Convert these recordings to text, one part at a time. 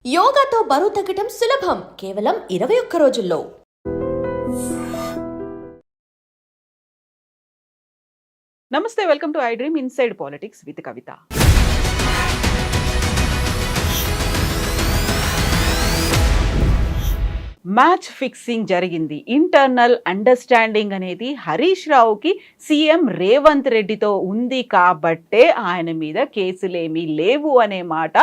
యోగాతో బరువు తగ్గటం సులభం కేవలం 21 రోజుల్లో. నమస్తే, welcome to I dream inside politics with Kavitha. Match fixing జరిగింది. ఇంటర్నల్ అండర్స్టాండింగ్ అనేది హరీష్ రావుకి సీఎం రేవంత్ రెడ్డితో ఉంది కాబట్టే ఆయన మీద కేసులేమీ లేవు అనే మాట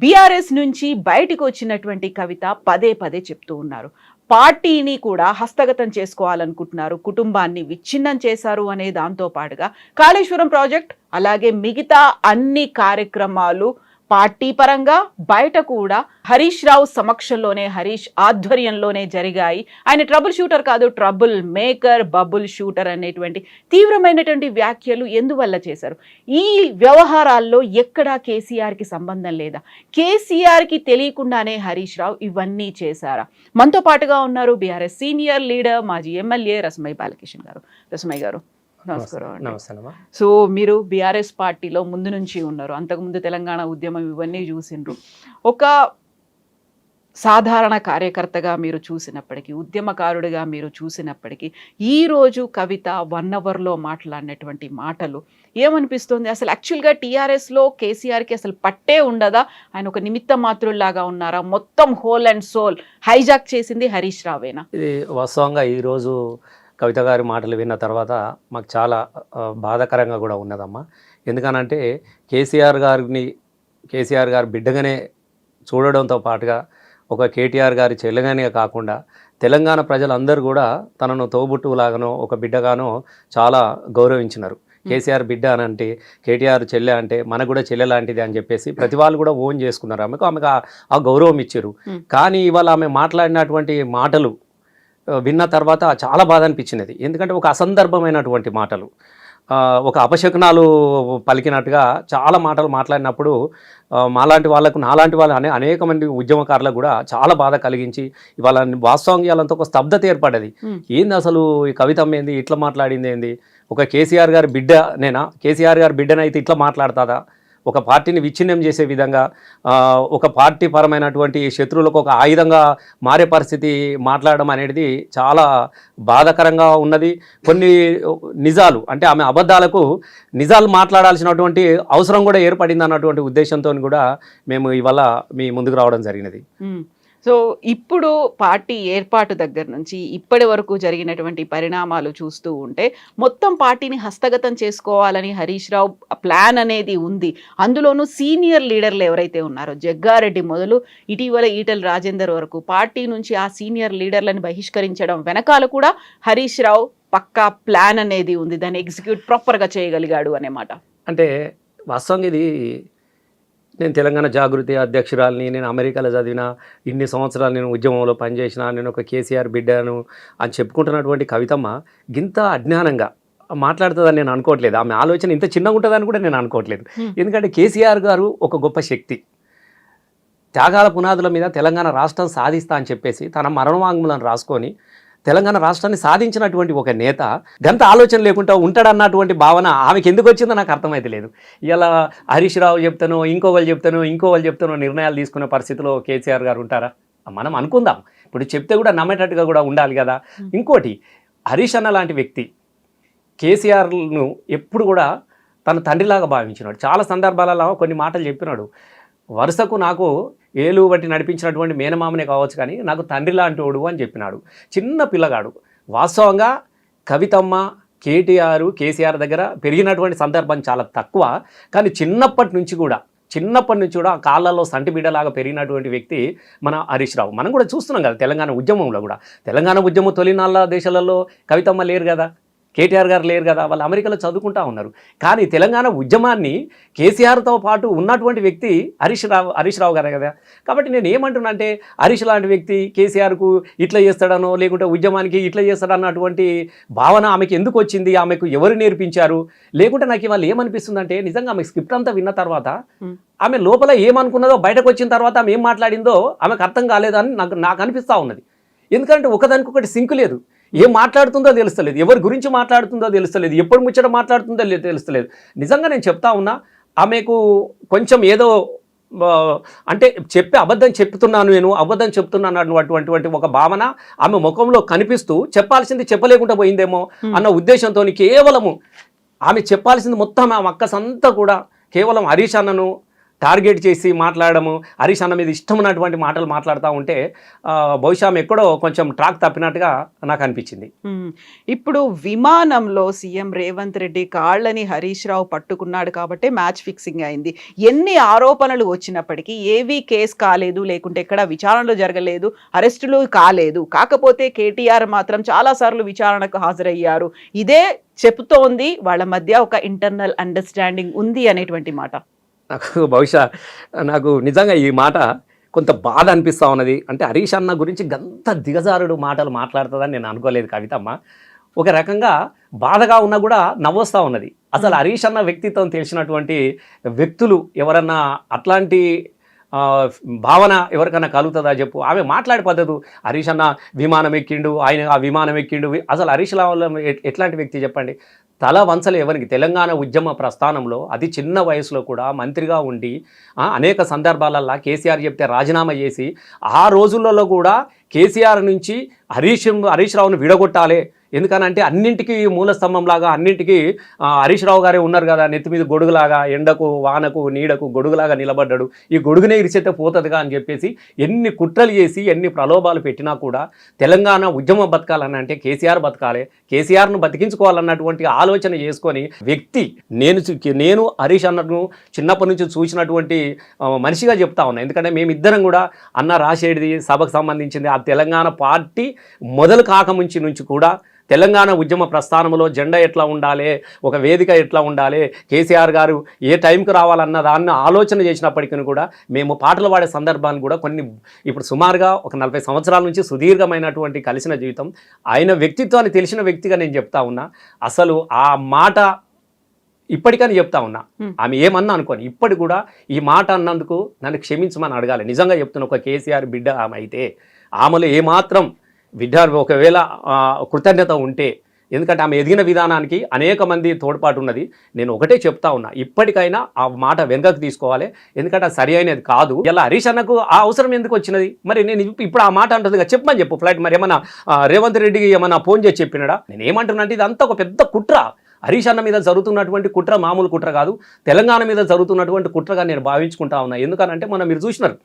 బీఆర్ఎస్ నుంచి బయటకు వచ్చినటువంటి కవిత పదే పదే చెప్తూ ఉన్నారు. పార్టీని కూడా హస్తగతం చేసుకోవాలనుకుంటున్నారు, కుటుంబాన్ని విచ్ఛిన్నం చేశారు అనే దాంతో పాటుగా కాళేశ్వరం ప్రాజెక్ట్ అలాగే మిగతా అన్ని కార్యక్రమాలు పార్టీ పరంగా బయట కూడా హరీష్ రావు సమక్షంలోనే, హరీష్ ఆధ్వర్యంలోనే జరిగాయి. ఆయన ట్రబుల్ షూటర్ కాదు, ట్రబుల్ మేకర్, బబుల్ షూటర్ అనేటువంటి తీవ్రమైనటువంటి వ్యాఖ్యలు ఎందువల్ల చేశారు? ఈ వ్యవహారాల్లో ఎక్కడా కేసీఆర్కి సంబంధం లేదా? కేసీఆర్కి తెలియకుండానే హరీష్ రావు ఇవన్నీ చేశారా? మనతో పాటుగా ఉన్నారు బీఆర్ఎస్ సీనియర్ లీడర్, మాజీ ఎమ్మెల్యే రసమై బాలకిషన్ గారు. రసమై గారు నమస్కారం. సో మీరు బీఆర్ఎస్ పార్టీలో ముందు నుంచి ఉన్నారు, అంతకుముందు తెలంగాణ ఉద్యమం ఇవన్నీ చూసిండ్రు. ఒక సాధారణ కార్యకర్తగా మీరు చూసినప్పటికీ, ఉద్యమకారుడిగా మీరు చూసినప్పటికీ, ఈరోజు కవిత 1 అవర్లో మాట్లాడినటువంటి మాటలు ఏమనిపిస్తుంది? అసలు యాక్చువల్గా టీఆర్ఎస్లో కేసీఆర్కి అసలు పట్టే ఉండదా? ఆయన ఒక నిమిత్త మాత్రుల్లాగా ఉన్నారా? మొత్తం హోల్ అండ్ సోల్ హైజాక్ చేసింది హరీష్ రావేనా? ఇది వాస్తవంగా ఈరోజు కవిత గారి మాటలు విన్న తర్వాత మాకు చాలా బాధాకరంగా కూడా ఉన్నదమ్మా. ఎందుకనంటే కేసీఆర్ గారి బిడ్డగానే చూడడంతో పాటుగా ఒక కేటీఆర్ గారి చెల్లెగానే కాకుండా తెలంగాణ ప్రజలందరూ కూడా తనను తోబుట్టులాగానో ఒక బిడ్డగానో చాలా గౌరవించినారు. కేసీఆర్ బిడ్డ అని అంటే, కేటీఆర్ చెల్లె అంటే మనకు కూడా చెల్లె లాంటిది అని చెప్పేసి ప్రతి వాళ్ళు కూడా ఓన్ చేసుకున్నారు. ఆమెకు ఆ గౌరవం ఇచ్చారు. కానీ ఇవాళ ఆమె మాట్లాడినటువంటి మాటలు విన్న తర్వాత చాలా బాధ అనిపించినది. ఎందుకంటే ఒక అసందర్భమైనటువంటి మాటలు, ఒక అపశకునాలు పలికినట్టుగా చాలా మాటలు మాట్లాడినప్పుడు నాలాంటి వాళ్ళు అనేక మంది ఉద్యమకారులకు కూడా చాలా బాధ కలిగించి ఇవాళ వాస్తవంగా ఇవాళంతా ఒక స్తబ్దత ఏర్పడ్డది. ఏంది అసలు ఈ కవితమ్మ ఏంది ఇట్లా మాట్లాడింది? ఏంది ఒక కేసీఆర్ గారి బిడ్డ నేనా? కేసీఆర్ గారి బిడ్డనైతే ఇట్లా మాట్లాడుతుందా? ఒక పార్టీని విచ్ఛిన్నం చేసే విధంగా, ఒక పార్టీ పరమైనటువంటి శత్రువులకు ఒక ఆయుధంగా మారే పరిస్థితి మాట్లాడడం అనేది చాలా బాధాకరంగా ఉన్నది. కొన్ని నిజాలు అంటే ఆమె అబద్ధాలకు నిజాలు మాట్లాడాల్సినటువంటి అవసరం కూడా ఏర్పడింది అన్నటువంటి ఉద్దేశంతో కూడా మేము ఇవాళ మీ ముందుకు రావడం జరిగినది. సో ఇప్పుడు పార్టీ ఏర్పాటు దగ్గర నుంచి ఇప్పటి వరకు జరిగినటువంటి పరిణామాలు చూస్తూ ఉంటే మొత్తం పార్టీని హస్తగతం చేసుకోవాలని హరీష్ రావు ప్లాన్ అనేది ఉంది. అందులోనూ సీనియర్ లీడర్లు ఎవరైతే ఉన్నారో, జగ్గారెడ్డి మొదలు ఇటీవల ఈటెల రాజేందర్ వరకు, పార్టీ నుంచి ఆ సీనియర్ లీడర్లను బహిష్కరించడం వెనకాల కూడా హరీష్ రావు పక్కా ప్లాన్ అనేది ఉంది. దాన్ని ఎగ్జిక్యూట్ ప్రాపర్గా చేయగలిగాడు అనే మాట. అంటే వాస్తవంగా ఇది నేను తెలంగాణ జాగృతి అధ్యక్షురాలని, నేను అమెరికాలో చదివిన, ఇన్ని సంవత్సరాలు నేను ఉద్యమంలో పనిచేసిన, నేను ఒక కేసీఆర్ బిడ్డను అని చెప్పుకుంటున్నటువంటి కవితమ్మ గింత అజ్ఞానంగా మాట్లాడుతుందని నేను అనుకోవట్లేదు. ఆమె ఆలోచన ఇంత చిన్నగా ఉంటుందని కూడా నేను అనుకోవట్లేదు. ఎందుకంటే కేసీఆర్ గారు ఒక గొప్ప శక్తి, త్యాగాల పునాదుల మీద తెలంగాణ రాష్ట్రం సాధిస్తా అని చెప్పేసి తన మరణవాంగ్మూలను రాసుకొని తెలంగాణ రాష్ట్రాన్ని సాధించినటువంటి ఒక నేత గంత ఆలోచన లేకుండా ఉంటాడన్నటువంటి భావన ఆమెకి ఎందుకు వచ్చిందో నాకు అర్థమైతే లేదు. ఇలా హరీష్ రావు చెప్తాను, ఇంకో వాళ్ళు చెప్తాను నిర్ణయాలు తీసుకునే పరిస్థితిలో కేసీఆర్ గారు ఉంటారా? మనం అనుకుందాం. ఇప్పుడు చెప్తే కూడా నమ్మేటట్టుగా కూడా ఉండాలి కదా. ఇంకోటి, హరీష్ అన్న లాంటి వ్యక్తి కేసీఆర్ను ఎప్పుడు కూడా తన తండ్రిలాగా భావించినాడు. చాలా సందర్భాలలో కొన్ని మాటలు చెప్పినాడు. వరుసకు నాకు ఏలు బట్టి నడిపించినటువంటి మేనమామనే కావచ్చు, కానీ నాకు తండ్రి లాంటోడు అని చెప్పినాడు. చిన్న పిల్లగాడు. వాస్తవంగా కవితమ్మ కేసీఆర్ దగ్గర పెరిగినటువంటి సందర్భం చాలా తక్కువ. కానీ చిన్నప్పటి నుంచి కూడా కాళ్ళల్లో సంటి బిడ్డలాగా పెరిగినటువంటి వ్యక్తి మన హరీష్ రావు. మనం కూడా చూస్తున్నాం కదా తెలంగాణ ఉద్యమంలో కూడా. తెలంగాణ ఉద్యమం తొలినాళ్ళ దేశాలలో కవితమ్మ లేరు కదా, కేటీఆర్ గారు లేరు కదా, వాళ్ళు అమెరికాలో చదువుకుంటా ఉన్నారు. కానీ తెలంగాణ ఉద్యమాన్ని కేసీఆర్తో పాటు ఉన్నటువంటి వ్యక్తి హరీష్ రావు గారే కదా. కాబట్టి నేను ఏమంటున్నా అంటే, హరీష్ లాంటి వ్యక్తి కేసీఆర్కు ఇట్లా చేస్తాడనో లేకుంటే ఉద్యమానికి ఇట్లా చేస్తాడన్నటువంటి భావన ఆమెకు ఎందుకు వచ్చింది? ఆమెకు ఎవరు నేర్పించారు? లేకుంటే నాకు ఇవాళ ఏమనిపిస్తుందంటే, నిజంగా ఆమె స్క్రిప్ట్ అంతా విన్న తర్వాత ఆమె లోపల ఏమనుకున్నదో బయటకు వచ్చిన తర్వాత ఆమె ఏం మాట్లాడిందో ఆమెకు అర్థం కాలేదని నాకు అనిపిస్తూ ఉన్నది. ఎందుకంటే ఒకదానికొకటి సింక్ లేదు. ఏం మాట్లాడుతుందో తెలుస్తలేదు, ఎవరి గురించి మాట్లాడుతుందో తెలుస్తలేదు, ఎప్పుడు ముచ్చట మాట్లాడుతుందో తెలుస్తలేదు. నిజంగా నేను చెప్తా ఉన్నా, ఆమెకు కొంచెం ఏదో అంటే అబద్ధం చెప్తున్నాను, నేను అబద్ధం చెప్తున్నాను అటువంటి ఒక భావన ఆమె ముఖంలో కనిపిస్తూ చెప్పాల్సింది చెప్పలేకుండా పోయిందేమో అన్న ఉద్దేశంతో కేవలము ఆమె చెప్పాల్సింది మొత్తం ఆమె అక్కసంతా కూడా కేవలం హరీష్ అన్నను టార్గెట్ చేసి మాట్లాడము, హరీష్ అన్న మీద ఇష్టం ఉన్నటువంటి మాటలు మాట్లాడుతూ ఉంటే బహుశా ఆమె ఎక్కడో కొంచెం ట్రాక్ తప్పినట్టుగా నాకు అనిపించింది. ఇప్పుడు విమానంలో సీఎం రేవంత్ రెడ్డి కాళ్ళని హరీష్ రావు పట్టుకున్నాడు కాబట్టి మ్యాచ్ ఫిక్సింగ్ అయింది. ఎన్ని ఆరోపణలు వచ్చినప్పటికీ ఏవీ కేసు కాలేదు, లేకుంటే ఎక్కడ విచారణలు జరగలేదు, అరెస్టులు కాలేదు. కాకపోతే కేటీఆర్ మాత్రం చాలాసార్లు విచారణకు హాజరయ్యారు. ఇదే చెప్తోంది వాళ్ళ మధ్య ఒక ఇంటర్నల్ అండర్స్టాండింగ్ ఉంది అనేటువంటి మాట. నాకు నిజంగా ఈ మాట కొంత బాధ అనిపిస్తూ ఉన్నది. అంటే హరీష్ అన్న గురించి గంత దిగజారుడు మాటలు మాట్లాడుతుందని నేను అనుకోలేదు కవితమ్మ. ఒక రకంగా బాధగా ఉన్నా కూడా నవ్వొస్తూ ఉన్నది. అసలు హరీష్ అన్న వ్యక్తిత్వం తెలిసినటువంటి వ్యక్తులు ఎవరన్నా అట్లాంటి భావన ఎవరికన్నా కలుగుతుందా చెప్పు. ఆమె మాట్లాడే పద్ధతి, హరీష్ అన్న విమానం ఎక్కిండు, ఆయన ఆ విమానం ఎక్కిండు. అసలు హరీష్ రావు ఎట్లాంటి వ్యక్తి చెప్పండి? తల వంచలు ఎవరికి? తెలంగాణ ఉద్యమ ప్రస్థానంలో అతి చిన్న వయసులో కూడా మంత్రిగా ఉండి అనేక సందర్భాలల్లో కేసీఆర్ చెప్తే రాజీనామా చేసి ఆ రోజులలో కూడా కేసీఆర్ నుంచి హరీష్ రావును విడగొట్టాలి, ఎందుకనంటే అన్నింటికీ మూల స్తంభంలాగా అన్నింటికీ హరీష్ రావు గారే ఉన్నారు కదా, నెత్తి మీద గొడుగులాగా, ఎండకు వానకు నీడకు గొడుగులాగా నిలబడ్డాడు, ఈ గొడుగునే ఇరిచేస్తే పోతుందిగా అని చెప్పేసి ఎన్ని కుట్రలు చేసి ఎన్ని ప్రలోభాలు పెట్టినా కూడా తెలంగాణ ఉద్యమం బతకాలని అంటే కేసీఆర్ బతకాలి, కేసీఆర్ను బతికించుకోవాలన్నటువంటి ఆలోచన చేసుకొని వ్యక్తి నేను హరీష్ అన్నను చిన్నప్పటి నుంచి చూసినటువంటి మనిషిగా చెప్తా ఉన్నా. ఎందుకంటే మేమిద్దరం కూడా అన్న రాసేది సభకు సంబంధించింది ఆ తెలంగాణ పార్టీ మొదలు కాకముంచి నుంచి కూడా తెలంగాణ ఉద్యమ ప్రస్థానంలో జెండా ఎట్లా ఉండాలి, ఒక వేదిక ఎట్లా ఉండాలి, కేసీఆర్ గారు ఏ టైంకి రావాలన్న దాన్ని ఆలోచన చేసినప్పటికీ కూడా మేము పాటలు పాడే సందర్భాన్ని కూడా ఇప్పుడు సుమారుగా ఒక 40 సంవత్సరాల నుంచి సుదీర్ఘమైనటువంటి కలిసిన జీవితం, ఆయన వ్యక్తిత్వాన్ని తెలిసిన వ్యక్తిగా నేను చెప్తా ఉన్నా. అసలు ఆ మాట ఇప్పటికని చెప్తా ఉన్నా, ఆమె ఏమన్నా అనుకోని ఇప్పటి కూడా ఈ మాట అన్నందుకు నన్ను క్షమించమని అడగాలి. నిజంగా చెప్తున్న ఒక కేసీఆర్ బిడ్డ ఆమె అయితే ఆమెలో ఏమాత్రం ఒకవేళ కృతజ్ఞత ఉంటే, ఎందుకంటే ఆమె ఎదిగిన విధానానికి అనేక మంది తోడ్పాటు ఉన్నది. నేను ఒకటే చెప్తా ఉన్నా, ఇప్పటికైనా ఆ మాట వెనుకకు తీసుకోవాలి, ఎందుకంటే అది సరి అయినది కాదు. ఇలా హరీష్ అన్నకు ఆ అవసరం ఎందుకు వచ్చినది? మరి నేను ఇప్పుడు ఆ మాట అంటుంది చెప్పమని చెప్పు ఫ్లైట్. మరి ఏమన్నా రేవంత్ రెడ్డికి ఏమన్నా ఫోన్ చేసి చెప్పినాడా? నేను ఏమంటున్నా అంటే ఇదంతా ఒక పెద్ద కుట్ర. హరీష్ అన్న మీద జరుగుతున్నటువంటి కుట్ర మామూలు కుట్ర కాదు, తెలంగాణ మీద జరుగుతున్నటువంటి కుట్రగా నేను భావించుకుంటా ఉన్నా. ఎందుకనంటే మీరు చూసినారు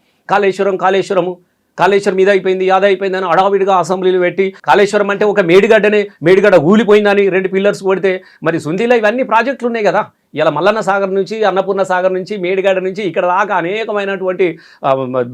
కాళేశ్వరం మీద అయిపోయింది, యాద అయిపోయిందని అడావిడిగా అసెంబ్లీలు పెట్టి, కాళేశ్వరం అంటే ఒక మేడిగడ్డ ఊలిపోయిందని 2 పిల్లర్స్ కొడితే, మరి సుందీలో ఇవన్నీ ప్రాజెక్టులు ఉన్నాయి కదా. ఇలా మల్లన్న సాగర్ నుంచి, అన్నపూర్ణ సాగర్ నుంచి, మేడిగడ్డ నుంచి ఇక్కడ దాకా అనేకమైనటువంటి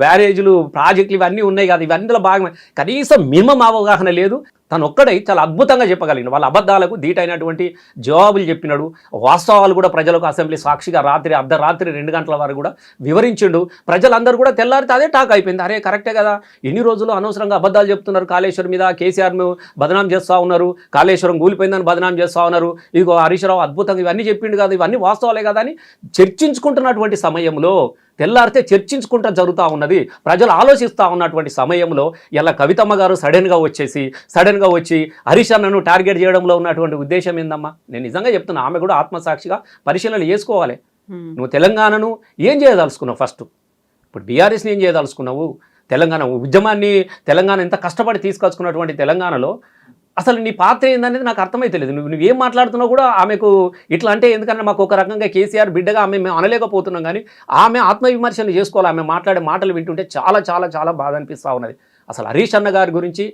బ్యారేజీలు, ప్రాజెక్టులు ఇవన్నీ ఉన్నాయి కదా. ఇవన్నీలో భాగమే. కనీసం మినిమం అవగాహన లేదు. తను ఒక్కడై చాలా అద్భుతంగా చెప్పగలిగిన వాళ్ళ అబద్ధాలకు ధీటైనటువంటి జవాబులు చెప్పినాడు. వాస్తవాలు కూడా ప్రజలకు అసెంబ్లీ సాక్షిగా అర్ధరాత్రి 2 గంటల వరకు కూడా వివరించిండు. ప్రజలందరూ కూడా తెల్లారితే అదే టాక్ అయిపోయింది. అరే కరెక్టే కదా, ఎన్ని రోజులు అనవసరంగా అబద్ధాలు చెప్తున్నారు కాళేశ్వరం మీద, కేసీఆర్ను బదనాం చేస్తూ ఉన్నారు, కాళేశ్వరం కూలిపోయిందని బదనాం చేస్తూ ఉన్నారు, ఇదిగో హరీష్ రావు అద్భుతంగా ఇవన్నీ చెప్పిండు కదా, ఇవన్నీ వాస్తవాలే కదా అని చర్చించుకుంటున్నటువంటి సమయంలో, తెల్లారితే చర్చించుకుంటూ జరుగుతూ ఉన్నది, ప్రజలు ఆలోచిస్తూ ఉన్నటువంటి సమయంలో ఇలా కవితమ్మ గారు సడన్గా వచ్చి హరీష్ అన్నను టార్గెట్ చేయడంలో ఉన్నటువంటి ఉద్దేశం ఏందమ్మా? నేను నిజంగా చెప్తున్నా, ఆమె కూడా ఆత్మసాక్షిగా పరిశీలన చేసుకోవాలి. నువ్వు తెలంగాణను ఏం చేయదలుచుకున్నావు? ఫస్ట్ ఇప్పుడు బీఆర్ఎస్ని ఏం చేయదలుచుకున్నావు? తెలంగాణ ఉద్యమాన్ని, తెలంగాణ ఎంత కష్టపడి తీసుకొచ్చుకున్నటువంటి తెలంగాణలో అసలు నీ పాత్ర ఏందనేది నాకు అర్థమైతలేదు. నువ్వేం మాట్లాడుతున్నావు కూడా ఆమెకు ఇట్లా అంటే, ఎందుకంటే మాకు ఒక రకంగా కేసీఆర్ బిడ్డగా మేము అనలేకపోతున్నాం, కానీ ఆమె ఆత్మవిమర్శలు చేసుకోవాలి. ఆమె మాట్లాడే మాటలు వింటుంటే చాలా చాలా చాలా బాధ అనిపిస్తూ ఉన్నది. అసలు హరీష్ అన్న గారి గురించి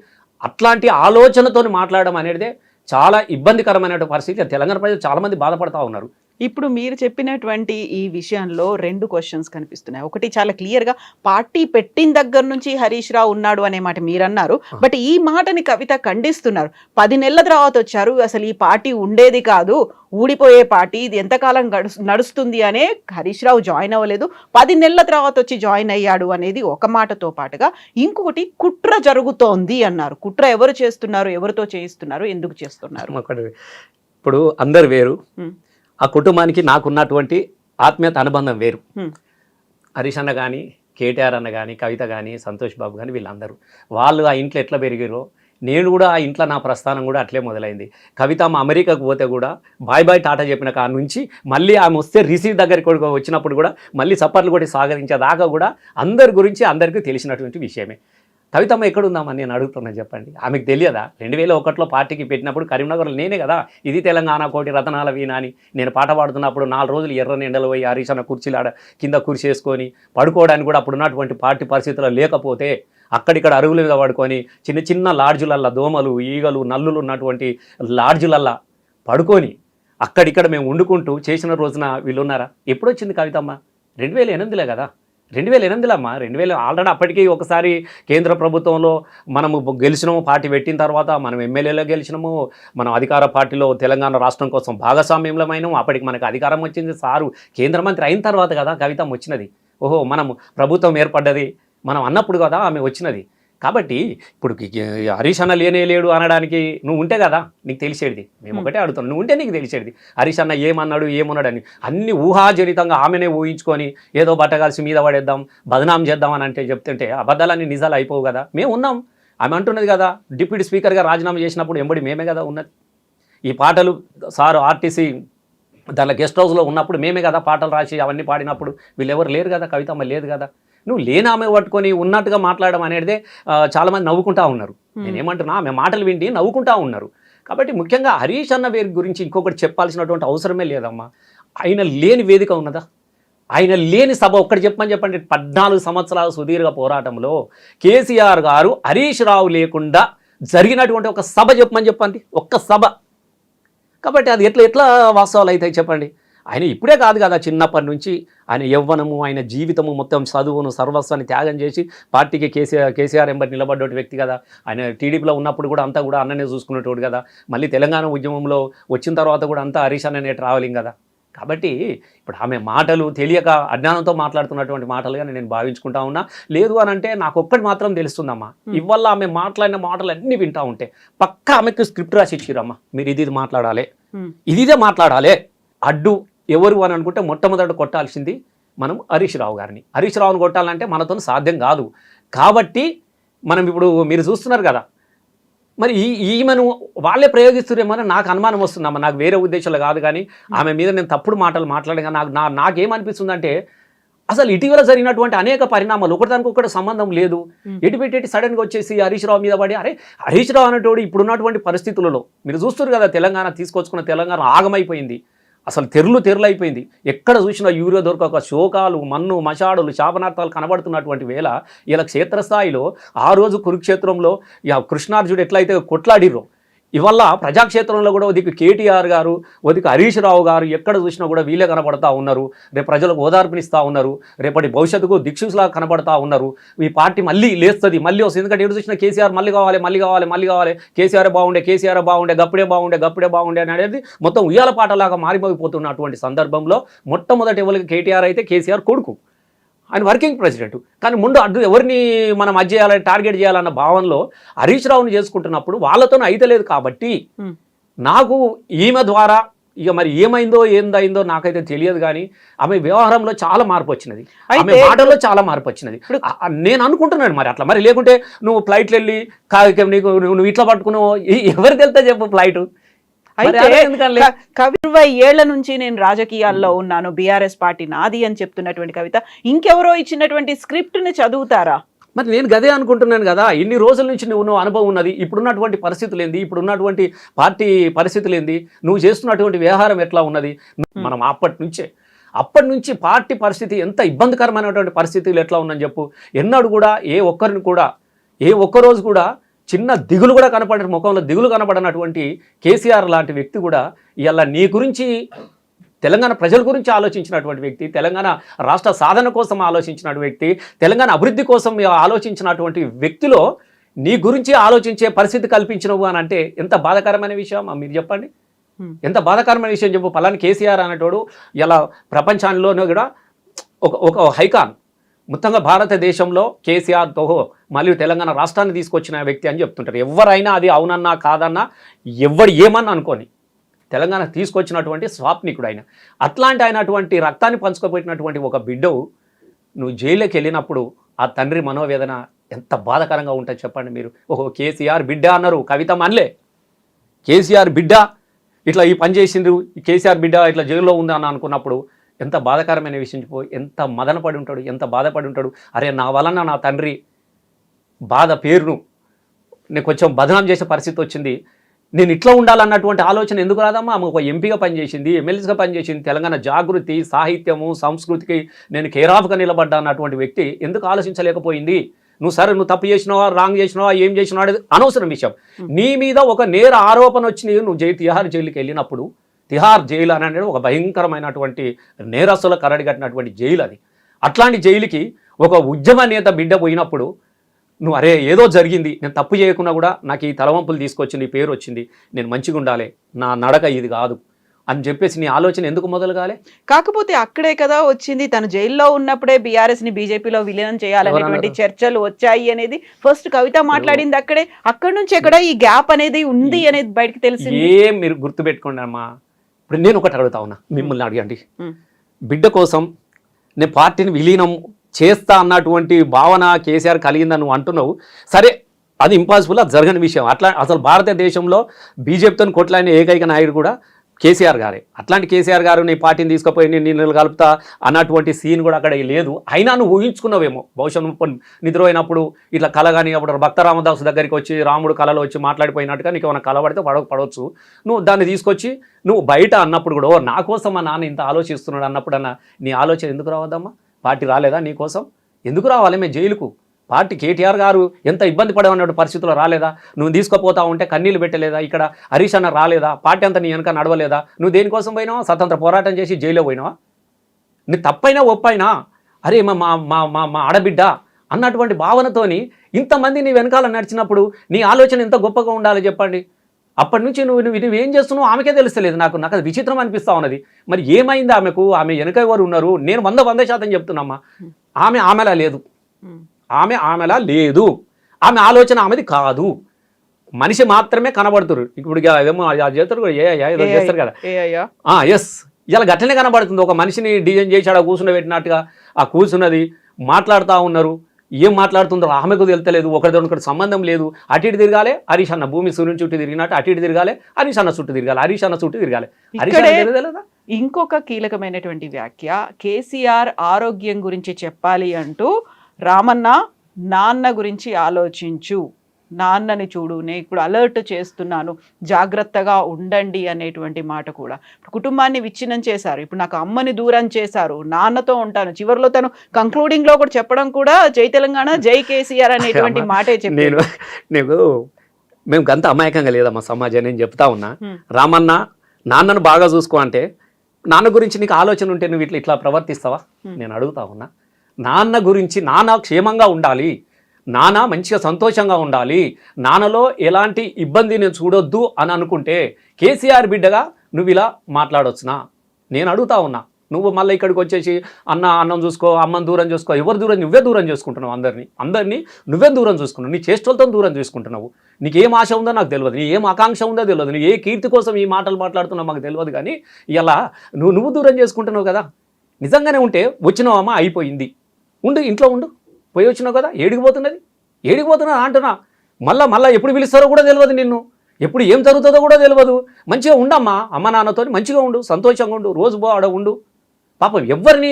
అట్లాంటి ఆలోచనతో మాట్లాడడం అనేది చాలా ఇబ్బందికరమైన పరిస్థితి. తెలంగాణ ప్రజలు చాలామంది బాధపడతా ఉన్నారు. ఇప్పుడు మీరు చెప్పినటువంటి ఈ విషయంలో 2 క్వశ్చన్స్ కనిపిస్తున్నాయి. ఒకటి, చాలా క్లియర్గా పార్టీ పెట్టిన దగ్గర నుంచి హరీష్ రావు ఉన్నాడు అనే మాట మీరు అన్నారు, బట్ ఈ మాటని కవిత ఖండిస్తున్నారు. 10 నెలల తర్వాత వచ్చారు, అసలు ఈ పార్టీ ఉండేది కాదు, ఊడిపోయే పార్టీ, ఇది ఎంతకాలం నడుస్తుంది అనే హరీష్ రావు జాయిన్ అవ్వలేదు, 10 నెలల తర్వాత వచ్చి జాయిన్ అయ్యాడు అనేది ఒక మాటతో పాటుగా ఇంకొకటి కుట్ర జరుగుతోంది అన్నారు. కుట్ర ఎవరు చేస్తున్నారు, ఎవరితో చేయిస్తున్నారు, ఎందుకు చేస్తున్నారు? ఇప్పుడు అందరు వేరు, ఆ కుటుంబానికి నాకున్నటువంటి ఆత్మీయత అనుబంధం వేరు. హరీష్ అన్న కానీ, కేటీఆర్ అన్న కానీ, కవిత కానీ, సంతోష్ బాబు కానీ, వీళ్ళందరూ వాళ్ళు ఆ ఇంట్లో ఎట్లా పెరిగారో, నేను కూడా ఆ ఇంట్లో నా ప్రస్థానం కూడా అట్లే మొదలైంది. కవితమ్మ అమెరికాకు పోతే కూడా బాయ్ బాయ్ టాటా చెప్పిన కాడ నుంచి మళ్ళీ ఆమె వస్తే రిసీవ్ దగ్గరికి కూడా వచ్చినప్పుడు కూడా మళ్ళీ సపర్లు కొట్టి సాగరించేదాకా కూడా అందరి గురించి అందరికీ తెలిసినటువంటి విషయమే. కవితమ్మ ఎక్కడుందామని నేను అడుగుతున్నాను చెప్పండి. ఆమెకు తెలియదా? 2001లో పార్టీకి పెట్టినప్పుడు కరీంనగర్లో నేనే కదా ఇది తెలంగాణ కోటి రతనాల వీణ అని నేను పాట పాడుతున్నప్పుడు 4 రోజులు ఎర్రని ఎండలు పోయి హరీష్ అన్న కుర్చీలాడ కింద కుర్చీ వేసుకొని పడుకోవడానికి కూడా అప్పుడు ఉన్నటువంటి పార్టీ పరిస్థితుల్లో లేకపోతే అక్కడిక్కడ అరుగుల మీద పడుకొని చిన్న చిన్న లాడ్జులల్లా దోమలు ఈగలు నల్లులు ఉన్నటువంటి లాడ్జులల్లా పడుకొని అక్కడిక్కడ మేము వండుకుంటూ చేసిన రోజున వీళ్ళు ఉన్నారా? ఎప్పుడు వచ్చింది కవితమ్మ? 2008లో కదా. 2008లో అమ్మా. 2000 ఆల్రెడీ అప్పటికీ ఒకసారి కేంద్ర ప్రభుత్వంలో మనము గెలిచినాము, పార్టీ పెట్టిన తర్వాత మనం ఎమ్మెల్యేలో గెలిచినాము, మనం అధికార పార్టీలో తెలంగాణ రాష్ట్రం కోసం భాగస్వామ్యంలో అయినాము. అప్పటికి మనకు అధికారం వచ్చింది. సారు కేంద్ర మంత్రి అయిన తర్వాత కదా కవితమ్మ వచ్చినది. ఓహో మనం ప్రభుత్వం ఏర్పడ్డది మనం అన్నప్పుడు కదా ఆమె వచ్చినది. కాబట్టి ఇప్పుడు హరీష్ అన్న లేనే లేడు అనడానికి నువ్వు ఉంటే కదా నీకు తెలిసేది. మేము ఒకటే అడుగుతాం, నువ్వు ఉంటే నీకు తెలిసేది హరీష్ అన్న ఏమన్నాడు ఏమన్నాడు అని. అన్ని ఊహాజనితంగా ఆమెనే ఊహించుకొని ఏదో బట్టగాల్సి మీద పడేద్దాం బదనాం చేద్దాం అని అంటే చెప్తుంటే అబద్ధాలన్నీ నిజాలు అయిపోవు కదా. మేము ఉన్నాం. ఆమె అంటున్నది కదా డిప్యూటీ స్పీకర్గా రాజీనామా చేసినప్పుడు ఎంబడి మేమే కదా ఉన్నది. ఈ పాటలు సారు ఆర్టీసీ దాంట్లో గెస్ట్ హౌస్లో ఉన్నప్పుడు మేమే కదా పాటలు రాసి అవన్నీ పాడినప్పుడు వీళ్ళెవరు లేరు కదా, కవితమ్మ లేదు కదా. నువ్వు లేనామె పట్టుకొని ఉన్నట్టుగా మాట్లాడడం అనేది చాలామంది నవ్వుకుంటా ఉన్నారు. నేనేమంటున్నా ఆమె మాటలు విండి నవ్వుకుంటా ఉన్నారు. కాబట్టి ముఖ్యంగా హరీష్ అన్న వేరు గురించి ఇంకొకటి చెప్పాల్సినటువంటి అవసరమే లేదమ్మా. ఆయన లేని వేదిక ఉన్నదా? ఆయన లేని సభ ఒక్కటి చెప్పండి. 14 సంవత్సరాల సుదీర్ఘ పోరాటంలో కేసీఆర్ గారు హరీష్ రావు లేకుండా జరిగినటువంటి ఒక సభ చెప్పండి ఒక్క సభ. కాబట్టి అది ఎట్లా వాస్తవాలు అవుతాయి చెప్పండి. ఆయన ఇప్పుడే కాదు కదా, చిన్నప్పటి నుంచి ఆయన యవ్వనము ఆయన జీవితము మొత్తం చదువును సర్వస్వాన్ని త్యాగం చేసి పార్టీకి కేసీఆర్ ఎంబడి నిలబడ్డ వ్యక్తి కదా. ఆయన టీడీపీలో ఉన్నప్పుడు కూడా అంతా కూడా అన్ననే చూసుకునేటోడు కదా. మళ్ళీ తెలంగాణ ఉద్యమంలో వచ్చిన తర్వాత కూడా అంతా హరీష్ అన్ననే ట్రావెలింగ్ కదా. కాబట్టి ఇప్పుడు ఆమె మాటలు తెలియక అజ్ఞానంతో మాట్లాడుతున్నటువంటి మాటలుగా నేను భావించుకుంటా ఉన్నా. లేదు అని అంటే నాకు ఒక్కటి మాత్రం తెలుస్తుందమ్మా, ఇవాళ ఆమె మాట్లాడిన మాటలు అన్నీ వింటా ఉంటే పక్కా ఆమెకు స్క్రిప్ట్ రాసి ఇచ్చిరమ్మా, మీరు ఇది మాట్లాడాలి ఇదే మాట్లాడాలి. అడ్డు ఎవరు అని అనుకుంటే మొట్టమొదట కొట్టాల్సింది మనం హరీష్ రావు గారిని. హరీష్ రావుని కొట్టాలంటే మనతో సాధ్యం కాదు. కాబట్టి మనం ఇప్పుడు మీరు చూస్తున్నారు కదా, మరి ఈమెను వాళ్ళే ప్రయోగిస్తున్నారేమో నాకు అనుమానం వస్తుందమ్మా. నాకు వేరే ఉద్దేశాలు కాదు కానీ ఆమె మీద నేను తప్పుడు మాటలు మాట్లాడగా నాకేమనిపిస్తుందంటే అసలు ఇటీవల జరిగినటువంటి అనేక పరిణామాలు ఒకటిదానికొకటి సంబంధం లేదు. ఎటు సడన్గా వచ్చేసి హరీష్ రావు మీద పడి అరే హరీష్ రావు అనేటోడు ఇప్పుడున్నటువంటి పరిస్థితులలో మీరు చూస్తున్నారు కదా, తెలంగాణ తీసుకొచ్చుకున్న తెలంగాణ ఆగమైపోయింది. అసలు తెరలు అయిపోయింది. ఎక్కడ చూసినా యూరియా దొరకక శోకాలు మన్ను మషాడులు శాపనార్థాలు కనబడుతున్నటువంటి వేళ ఇలా క్షేత్రస్థాయిలో ఆ రోజు కురుక్షేత్రంలో కృష్ణార్జుడు ఎట్లయితే కొట్లాడిర్రో ఇవల్ల ప్రజాక్షేత్రంలో కూడా ఒదికి కేటీఆర్ గారు ఒదికి హరీష్ రావు గారు ఎక్కడ చూసినా కూడా వీళ్ళే కనబడతా ఉన్నారు. రేపు ప్రజలకు ఓదార్పునిస్తూ ఉన్నారు. రేపటి భవిష్యత్తుకు దిక్సూచిలాగా కనబడతా ఉన్నారు. ఈ పార్టీ మళ్ళీ లేస్తుంది, మళ్ళీ వస్తుంది. ఎందుకంటే ఎటు చూసినా కేసీఆర్ మళ్ళీ కావాలి కేసీఆర్ బాగుండే గప్పుడే బాగుండే అనేది మొత్తం ఉయ్యాల పాటలాగా మారిపోయిపోతున్నటువంటి సందర్భంలో మొట్టమొదటి ఎవరికి కేటీఆర్ అయితే కేసీఆర్ కొడుకు, ఆయన వర్కింగ్ ప్రెసిడెంట్. కానీ ముందు అడ్డు ఎవరిని మనం అది చేయాలని టార్గెట్ చేయాలన్న భావనలో హరీష్ రావుని చేసుకుంటున్నప్పుడు వాళ్ళతోనే అయితలేదు. కాబట్టి నాకు ఈమె ద్వారా ఇక మరి ఏందైందో నాకైతే తెలియదు కానీ ఆమె వ్యవహారంలో చాలా మార్పు వచ్చినది, ఆమె మాటల్లో చాలా మార్పు వచ్చినది. నేను అనుకుంటున్నాను మరి అట్లా మరి లేకుంటే నువ్వు ఫ్లైట్లు వెళ్ళి నువ్వు ఇట్లా పట్టుకున్నావు ఎవరికి వెళ్తా చెప్పు ఫ్లైట్. అయితే 20 ఏళ్ల నుంచి నేను రాజకీయాల్లో ఉన్నాను, బీఆర్ఎస్ పార్టీ నాది అని చెప్తున్నటువంటి కవిత ఇంకెవరో ఇచ్చినటువంటి స్క్రిప్ట్ ని చదువుతారా? మరి నేను గదే అనుకుంటున్నాను కదా. ఇన్ని రోజుల నుంచి నువ్వు అనుభవం ఉన్నది, ఇప్పుడున్నటువంటి పరిస్థితులు ఏంది, ఇప్పుడున్నటువంటి పార్టీ పరిస్థితులు ఏంది, నువ్వు చేస్తున్నటువంటి వ్యవహారం ఎట్లా ఉన్నది. మనం అప్పటి నుంచి పార్టీ పరిస్థితి ఎంత ఇబ్బందికరమైనటువంటి పరిస్థితులు ఎట్లా ఉందని చెప్పు. ఎన్నడూ కూడా ఏ ఒక్కరోజు కూడా చిన్న దిగులు కూడా కనపడే ముఖంలో దిగులు కనపడినటువంటి కేసీఆర్ లాంటి వ్యక్తి కూడా ఇవాళ నీ గురించి తెలంగాణ ప్రజల గురించి ఆలోచించినటువంటి వ్యక్తి, తెలంగాణ రాష్ట్ర సాధన కోసం ఆలోచించినటువంటి వ్యక్తి, తెలంగాణ అభివృద్ధి కోసం ఆలోచించినటువంటి వ్యక్తిలో నీ గురించి ఆలోచించే పరిస్థితి కల్పించినవు అని అంటే ఎంత బాధాకరమైన విషయం మీరు చెప్పండి. ఎంత బాధాకరమైన విషయం చెప్పు. పలాని కేసీఆర్ అనేటోడు ఇలా ప్రపంచంలోనే కూడా ఒక హైకాన్, మొత్తంగా భారతదేశంలో కేసీఆర్తో మళ్ళీ తెలంగాణ రాష్ట్రాన్ని తీసుకొచ్చిన వ్యక్తి అని చెప్తుంటారు. ఎవరైనా అది అవునన్నా కాదన్నా ఎవడు ఏమన్నా అనుకోని తెలంగాణ తీసుకొచ్చినటువంటి స్వాప్నికుడు ఆయన. అట్లాంటి అయినటువంటి రక్తాన్ని పంచుకోబెట్టినటువంటి ఒక బిడ్డవు నువ్వు జైలుకి వెళ్ళినప్పుడు ఆ తండ్రి మనోవేదన ఎంత బాధాకరంగా ఉంటుంది చెప్పండి మీరు. ఓహో కేసీఆర్ బిడ్డ అన్నారు, కవితమ్మ అనలే. కేసీఆర్ బిడ్డ ఇట్లా ఈ పని చేసిండ్రు, కేసీఆర్ బిడ్డ ఇట్లా జైల్లో ఉంది అని అనుకున్నప్పుడు ఎంత బాధాకరమైన విషయం చెప్పు. ఎంత మదనపడి ఉంటాడు, ఎంత బాధపడి ఉంటాడు. అరే నా వలన నా తండ్రి బాధ పేరును నేను కొంచెం బదనాం చేసే పరిస్థితి వచ్చింది, నేను ఇట్లా ఉండాలన్నటువంటి ఆలోచన ఎందుకు రాదమ్మా? ఆమె ఒక ఎంపీగా పనిచేసింది, ఎమ్మెల్యేగా పనిచేసింది, తెలంగాణ జాగృతి సాహిత్యము సంస్కృతికి నేను కేరాఫ్గా నిలబడ్డా అన్నటువంటి వ్యక్తి ఎందుకు ఆలోచించలేకపోయింది? నువ్వు సరే నువ్వు తప్పు చేసినావా, రాంగ్ చేసినావా, ఏం చేసినావా అనేది అనవసరం విషయం. నీ మీద ఒక నేర ఆరోపణ వచ్చి నువ్వు తిహార్ జైలుకి వెళ్ళినప్పుడు, తిహార్ జైలు అని అనేది ఒక భయంకరమైనటువంటి నేరస్తుల కరడిగట్టినటువంటి జైలు అది. అట్లాంటి జైలుకి ఒక ఉద్యమ నేత బిడ్డ పోయినప్పుడు నువ్వు అరే ఏదో జరిగింది, నేను తప్పు చేయకుండా కూడా నాకు ఈ తలవంపులు తీసుకొచ్చింది, ఈ పేరు వచ్చింది, నేను మంచిగా ఉండాలి, నా నడక ఇది కాదు అని చెప్పేసి నీ ఆలోచన ఎందుకు మొదలు కాలే? కాకపోతే అక్కడే కదా వచ్చింది, తను జైల్లో ఉన్నప్పుడే బీఆర్ఎస్ ని బీజేపీలో విలీనం చేయాలనేటువంటి చర్చలు వచ్చాయి అనేది ఫస్ట్ కవిత మాట్లాడింది అక్కడే. అక్కడి నుంచి ఎక్కడ ఈ గ్యాప్ అనేది ఉంది అనేది బయటకు తెలిసింది. ఏం మీరు గుర్తుపెట్టుకోండి అమ్మా. ఇప్పుడు నేను ఒకటి అడుగుతా ఉన్నా, మిమ్మల్ని అడగండి. బిడ్డ కోసం నేను పార్టీని విలీనం చేస్తా అన్నటువంటి భావన కేసీఆర్ కలిగిందని నువ్వు అంటున్నావు. సరే అది ఇంపాసిబుల్, అది జరగని విషయం. అట్లా అసలు భారతదేశంలో బీజేపీతో కొట్లాడిన ఏకైక నాయుడు కూడా కేసీఆర్ గారే. అట్లాంటి కేసీఆర్ గారు నీ పార్టీని తీసుకుపోయి నేను కలుపుతా అన్నటువంటి సీన్ కూడా అక్కడ లేదు. అయినా నువ్వు ఊహించుకున్నావేమో, బహుశా నిద్రపోయినప్పుడు ఇట్లా కళ కానీ అప్పుడు భక్త రామదాసు దగ్గరికి వచ్చి రాముడు కళలో వచ్చి మాట్లాడిపోయినట్టుగా నీకు ఏమైనా కళ పడితే పడవచ్చు. నువ్వు దాన్ని తీసుకొచ్చి నువ్వు బయట అన్నప్పుడు కూడా నా కోసం మా నాన్న ఇంత ఆలోచిస్తున్నాడు అన్నప్పుడన్నా నీ ఆలోచన ఎందుకు రావద్దమ్మా? పార్టీ రాలేదా నీకోసం? ఎందుకు రావాలి మేము జైలుకు? పార్టీ కేటీఆర్ గారు ఎంత ఇబ్బంది పడేవన్న పరిస్థితుల్లో రాలేదా? నువ్వు తీసుకుపోతా ఉంటే కన్నీళ్ళు పెట్టలేదా? ఇక్కడ హరీష్ అన్న రాలేదా? పార్టీ అంతా నీ వెనక నడవలేదా? నువ్వు దేనికోసం పోయినావా? స్వతంత్ర పోరాటం చేసి జైల్లో పోయినావా? నీ తప్పైనా ఒప్పైనా అరే మా మా మా మా ఆడబిడ్డ అన్నటువంటి భావనతోని ఇంతమంది నీ వెనకాల నడిచినప్పుడు నీ ఆలోచన ఎంత గొప్పగా ఉండాలి చెప్పండి. అప్పటి నుంచి నువ్వేం చేస్తున్నావు ఆమెకే తెలుస్తలేదు. నాకు అది విచిత్రం అనిపిస్తూ ఉన్నది. మరి ఏమైంది ఆమెకు? ఆమె వెనక ఎవరు ఉన్నారు? నేను 100% చెప్తున్నామ్మా, ఆమెలా లేదు. ఆమెలా లేదు. ఆమె ఆలోచన ఆమెది కాదు. మనిషి మాత్రమే కనబడుతున్నారు. ఇప్పుడు ఏమో చేస్తారు ఏదో చేస్తారు కదా, ఎస్ ఇలా గట్లనే కనబడుతుంది. ఒక మనిషిని డిజైన్ చేసి ఆడ కూర్చుని పెట్టినట్టుగా ఆ కూర్చున్నది మాట్లాడుతూ ఉన్నారు. ఏం మాట్లాడుతుందో ఆమెకు తెలుస్తలేదు. ఒకరిదొకటి సంబంధం లేదు. అటు ఇటు తిరగాలి హరీష్ అన్న, భూమి సూర్యుని చుట్టూ తిరిగినట్టు అటు ఇటు తిరగాలి, హరీష్ అన్న చుట్టూ తిరగాలి, హరీష్ అన్న చుట్టూ తిరగాలి. ఇంకొక కీలకమైనటువంటి వ్యాఖ్య, కేసీఆర్ ఆరోగ్యం గురించి చెప్పాలి అంటూ రామన్న నాన్న గురించి ఆలోచించు, నాన్నని చూడు, నేను ఇప్పుడు అలర్ట్ చేస్తున్నాను, జాగ్రత్తగా ఉండండి అనేటువంటి మాట కూడా. కుటుంబాన్ని విచ్ఛిన్నం చేశారు, ఇప్పుడు నాకు అమ్మని దూరం చేశారు, నాన్నతో ఉంటాను. చివరిలో తను కంక్లూడింగ్ లో కూడా చెప్పడం కూడా జై తెలంగాణ జై కేసీఆర్ అనేటువంటి మాటే చెప్పాను. మేము గంత అమాయకంగా లేదమ్మా సమాజం. నేను చెప్తా ఉన్నా, రామన్న నాన్నను బాగా చూసుకో అంటే నాన్న గురించి నీకు ఆలోచన ఉంటే నువ్వు ఇట్లా ప్రవర్తిస్తావా? నేను అడుగుతా ఉన్నా. నాన్న గురించి, నాన్న క్షేమంగా ఉండాలి, నాన్న మంచిగా సంతోషంగా ఉండాలి, నాన్నలో ఎలాంటి ఇబ్బంది నేను చూడొద్దు అని అనుకుంటే కేసీఆర్ బిడ్డగా నువ్వు ఇలా మాట్లాడొచ్చునా? నేను అడుగుతా ఉన్నా. నువ్వు మళ్ళీ ఇక్కడికి వచ్చేసి అన్నం చూసుకో, అమ్మని దూరం చూసుకో. ఎవరు దూరం? నువ్వే దూరం చేసుకుంటున్నావు. అందరినీ నువ్వే దూరం చూసుకున్నావు. నీ చేష్టలతో దూరం చేసుకుంటున్నావు. నీకేం ఆశ ఉందో నాకు తెలియదు, నీ ఏం ఆకాంక్ష ఉందో తెలియదు, నీ ఏ కీర్తి కోసం ఈ మాటలు మాట్లాడుతున్నావు మాకు తెలియదు. కానీ ఇలా నువ్వు దూరం చేసుకుంటున్నావు కదా. నిజంగానే ఉంటే వచ్చినావమ్మా, అయిపోయింది, ఉండు, ఇంట్లో ఉండు, పోయి వచ్చినావు కదా, ఏడిగిపోతున్నా అంటున్నా. మళ్ళా ఎప్పుడు పిలుస్తారో కూడా తెలియదు, నిన్ను ఎప్పుడు ఏం జరుగుతుందో కూడా తెలియదు. మంచిగా ఉండమ్మా, అమ్మ నాన్నతో మంచిగా ఉండు, సంతోషంగా ఉండు, రోజు ఆడ ఉండు. పాపం ఎవరిని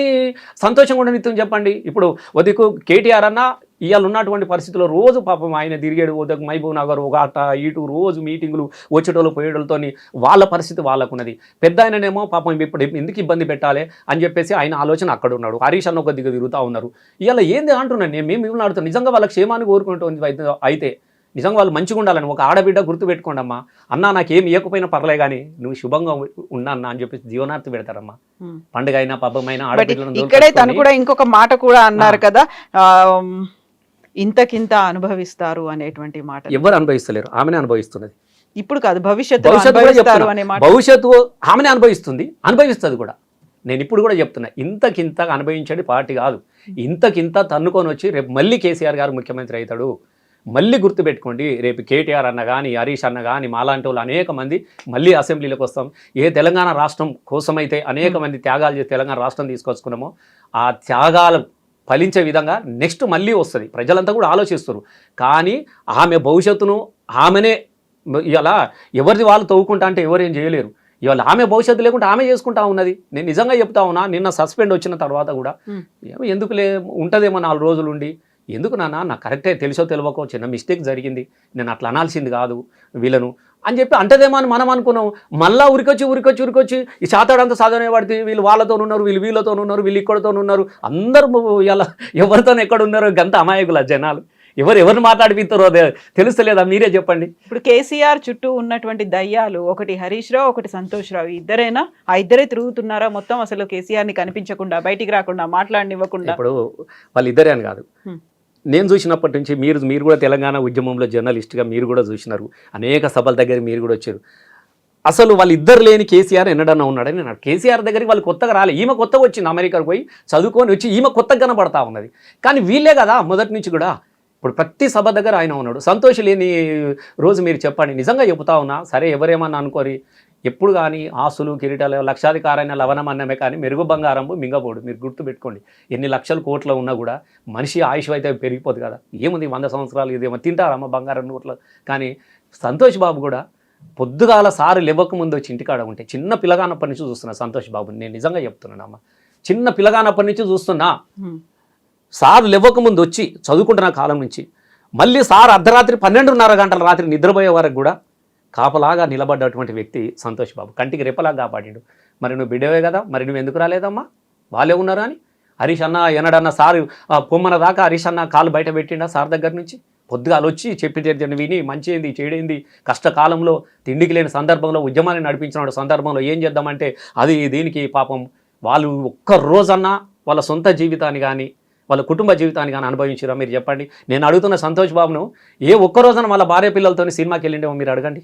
సంతోషంగా ఉండనిత్తం చెప్పండి. ఇప్పుడు వదికు కేటీఆర్ అన్న ఇవాళ ఉన్నటువంటి పరిస్థితుల్లో రోజు పాపం ఆయన తిరిగాడు. ఉదకు మహబూబ్ నగర్ ఒక అట్ట ఇటు రోజు మీటింగులు వచ్చేటోళ్ళు పోయేటోళ్ళతో వాళ్ళ పరిస్థితి వాళ్ళకున్నది. పెద్ద ఆయననేమో పాపం ఇప్పుడు ఎందుకు ఇబ్బంది పెట్టాలి అని చెప్పేసి ఆయన ఆలోచన అక్కడ ఉన్నాడు. హరీష్ అన్న ఒక దిగు తిరుగుతూ ఉన్నారు. ఇవాళ ఏంది అంటున్నాను నేను, మిమ్మల్ని ఆడుతాను. నిజంగా వాళ్ళ క్షేమాన్ని కోరుకుంటుంది అయితే నిజంగా వాళ్ళు మంచిగా ఉండాలని ఒక ఆడబిడ్డ గుర్తుపెట్టుకోండి అమ్మా. అన్న నాకేం ఇవ్వకపోయినా పర్లే కానీ నువ్వు శుభంగా ఉన్నా అన్న అని చెప్పేసి జీవనార్థి పెడతారమ్మా. పండుగ అయినా పబ్బమైనా ఆడబిడ్డలను. ఇక్కడే తను కూడా ఇంకొక మాట కూడా అన్నారు కదా, ఇంతకింత అనుభవిస్తారు అనేటువంటి మాట. ఎవరు అనుభవిస్తలేరు, ఆమెనే అనుభవిస్తున్నది. ఇప్పుడు కాదు, భవిష్యత్తు భవిష్యత్తు ఆమెనే అనుభవిస్తుంది కూడా. నేను ఇప్పుడు కూడా చెప్తున్నా, ఇంతకింత అనుభవించండి పార్టీ కాదు, ఇంతకింత తన్నుకొని వచ్చి రేపు మళ్ళీ కేసీఆర్ గారు ముఖ్యమంత్రి అవుతాడు. మళ్ళీ గుర్తుపెట్టుకోండి, రేపు కేటీఆర్ అన్న కానీ హరీష్ అన్న కానీ మాలాంటి వాళ్ళు అనేక మంది మళ్ళీ అసెంబ్లీలోకి వస్తాం. ఏ తెలంగాణ రాష్ట్రం కోసమైతే అనేక మంది త్యాగాలు చేసి తెలంగాణ రాష్ట్రం తీసుకొచ్చుకున్నామో ఆ త్యాగాల ఫలించే విధంగా నెక్స్ట్ మళ్ళీ వస్తుంది. ప్రజలంతా కూడా ఆలోచిస్తారు. కానీ ఆమె భవిష్యత్తును ఆమెనే ఇలా ఎవరిది వాళ్ళు తవ్వుకుంటా అంటే ఎవరేం చేయలేరు. ఇవాళ ఆమె భవిష్యత్తు లేకుంటే ఆమె చేసుకుంటా ఉన్నది. నేను నిజంగా చెప్తా ఉన్నా, నిన్న సస్పెండ్ వచ్చిన తర్వాత కూడా ఎందుకులే ఉంటుందేమో 4 రోజులు ఉండి, ఎందుకు నాన్న నాకు కరెక్టే తెలుసో తెలియకో చిన్న మిస్టేక్ జరిగింది, నేను అట్లా అనాల్సింది కాదు వీళ్ళను అని చెప్పి అంటదేమో అని మనం అనుకున్నాం. మళ్ళీ ఉరికొచ్చి ఈ చాతాడంతా సాధన పడితే వీళ్ళు వాళ్ళతో ఉన్నారు, వీళ్ళతో ఉన్నారు, వీళ్ళు ఇక్కడతో ఉన్నారు, అందరూ ఇలా ఎవరితో ఎక్కడ ఉన్నారో గంత అమాయకుల జనాలు. ఎవరిని మాట్లాడిపిస్తారో తెలుస్తలేదా? మీరే చెప్పండి. ఇప్పుడు కేసీఆర్ చుట్టూ ఉన్నటువంటి దయ్యాలు ఒకటి హరీష్ రావు, ఒకటి సంతోష్ రావు, ఇద్దరేనా? ఆ ఇద్దరే తిరుగుతున్నారా మొత్తం అసలు కేసీఆర్ని కనిపించకుండా, బయటికి రాకుండా, మాట్లాడనివ్వకుండా? ఇప్పుడు వాళ్ళు ఇద్దరే అని కాదు, నేను చూసినప్పటి నుంచి మీరు కూడా తెలంగాణ ఉద్యమంలో జర్నలిస్ట్గా మీరు కూడా చూసినారు, అనేక సభల దగ్గర మీరు కూడా వచ్చారు. అసలు వాళ్ళిద్దరు లేని కేసీఆర్ ఎన్నడన్నా ఉన్నాడని నేను కేసీఆర్ దగ్గరికి వాళ్ళు కొత్తగా రాలే. ఈమె కొత్తగా వచ్చింది, అమెరికాకు పోయి చదువుకొని వచ్చి ఈమె కొత్తగా కనబడతా ఉన్నది. కానీ వీళ్ళే కదా మొదటి నుంచి కూడా. ఇప్పుడు ప్రతి సభ దగ్గర ఆయన ఉన్నాడు. సంతోష్ లేని రోజు మీరు చెప్పండి. నిజంగా చెబుతా ఉన్నా, సరే ఎవరేమన్నా అనుకోరి, ఎప్పుడు కానీ ఆస్తులు కిరీటాలు లక్షాధికారైన లవణం అన్నమే కానీ మెరుగు బంగారంబు మింగబోడు. మీరు గుర్తుపెట్టుకోండి, ఎన్ని లక్షల కోట్ల ఉన్నా కూడా మనిషి ఆయుష్ అయితే పెరిగిపోదు కదా. ఏముంది 100 సంవత్సరాలు ఇదేమో తింటారమ్మ బంగారం నోట్లు. కానీ సంతోష్ బాబు కూడా పొద్దుగాల సారు లేవక ముందు వచ్చి ఇంటికాడ ఉంటే, చిన్న పిల్లగానప్పటి నుంచి చూస్తున్నా సంతోష్ బాబుని, నేను నిజంగా చెప్తున్నాను అమ్మ, చిన్న పిల్లగానప్పటి నుంచి చూస్తున్నా. సారు లేవక ముందు వచ్చి చదువుకుంటున్న కాలం నుంచి మళ్ళీ సార్ అర్ధరాత్రి 12:30 గంటల రాత్రి నిద్రపోయే వరకు కూడా కాపలాగా నిలబడ్డటువంటి వ్యక్తి సంతోష్ బాబు. కంటికి రెప్పలాగా కాపాడిండు. మరి నువ్వు బిడ్డవే కదా, మరి నువ్వు ఎందుకు రాలేదమ్మా, వాళ్ళే ఉన్నారు అని. హరీష్ అన్న ఎన్నడన్న సారు పొమ్మన దాకా హరీష్ అన్న కాలు బయట పెట్టిండా సార్ దగ్గర నుంచి? పొద్దుగాలు వచ్చి చెప్పి విని మంచిది చెడైంది, కష్టకాలంలో తిండికి లేని సందర్భంలో ఉద్యమాన్ని నడిపించిన సందర్భంలో ఏం చేద్దామంటే అది దీనికి పాపం వాళ్ళు ఒక్క రోజన్నా వాళ్ళ సొంత జీవితాన్ని కానీ వాళ్ళ కుటుంబ జీవితాన్ని కానీ అనుభవించారా మీరు చెప్పండి. నేను అడుగుతున్న సంతోష్ బాబును, ఏ ఒక్క రోజున వాళ్ళ భార్య పిల్లలతో సినిమాకి వెళ్ళిండేమో మీరు అడగండి.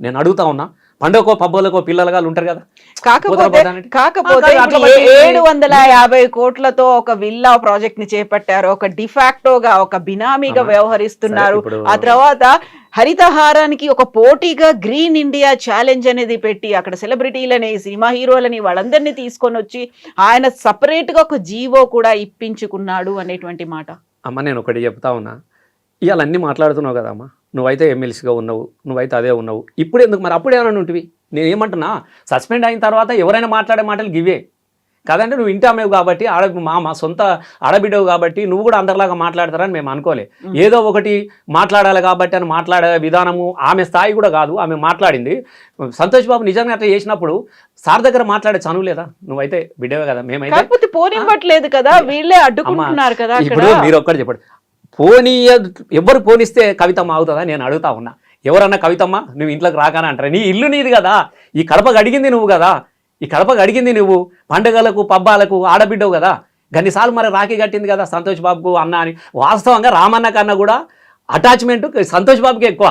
నేను అడుగుతా ఉన్నా. పండుగకో పబ్బోలకో పిల్లలుగా ఉంటారు కదా. కాకపోతే 750 కోట్లతో ఒక విల్లా ప్రాజెక్ట్ ని చేపట్టారు, ఒక డిఫాక్టోగా ఒక బినామీగా వ్యవహరిస్తున్నారు. ఆ తర్వాత హరితహారానికి ఒక పోటీగా గ్రీన్ ఇండియా ఛాలెంజ్ అనేది పెట్టి అక్కడ సెలబ్రిటీలని, సినిమా హీరోలని వాళ్ళందరినీ తీసుకొని వచ్చి ఆయన సపరేట్ గా ఒక జీవో కూడా ఇప్పించుకున్నాడు అనేటువంటి మాట. అమ్మ నేను ఒకటి చెప్తా ఉన్నా, ఇవాళ అన్నీ మాట్లాడుతున్నావు కదమ్మా, నువ్వైతే ఎమ్మెల్సీగా ఉన్నావు, నువ్వైతే అదే ఉన్నావు, ఇప్పుడు ఎందుకు మరి అప్పుడు ఏమైనా ఉంటివి? నేను ఏమంటున్నా, సస్పెండ్ అయిన తర్వాత ఎవరైనా మాట్లాడే మాటలు గివే కాదంటే, నువ్వు ఇంటి అమ్మేవు కాబట్టి మా సొంత ఆడబిడ్డవు కాబట్టి నువ్వు కూడా అందరిలాగా మాట్లాడతారని మేము అనుకోలే. ఏదో ఒకటి మాట్లాడాలి కాబట్టి అని మాట్లాడే విధానము ఆమె స్థాయి కూడా కాదు. ఆమె మాట్లాడింది. సంతోష్ బాబు నిజంగా అట్లా చేసినప్పుడు సార్ దగ్గర మాట్లాడే చనువు లేదా? నువ్వైతే బిడ్డవే కదా, మేమైతే పోనివ్వట్లేదు కదా, వీళ్ళే అడ్డుకుంటున్నారు కదా. ఇప్పుడు మీరు ఒక్కటి చెప్పండి, ఎవరు పోనిస్తే కవితమ్మ అవుతుందా నేను అడుగుతా ఉన్నా. ఎవరన్నా కవితమ్మ నువ్వు ఇంట్లోకి రాగానే అంటారా? నీ ఇల్లు నీది కదా, ఈ కడపకు అడిగింది నువ్వు కదా, ఈ కడపకు అడిగింది నువ్వు, పండుగలకు పబ్బాలకు ఆడబిడ్డవు కదా. గన్నిసార్లు మరి రాఖీ కట్టింది కదా సంతోష్ బాబుకు అన్న అని. వాస్తవంగా రామన్న కన్నా కూడా అటాచ్మెంట్ సంతోష్ బాబుకి ఎక్కువ.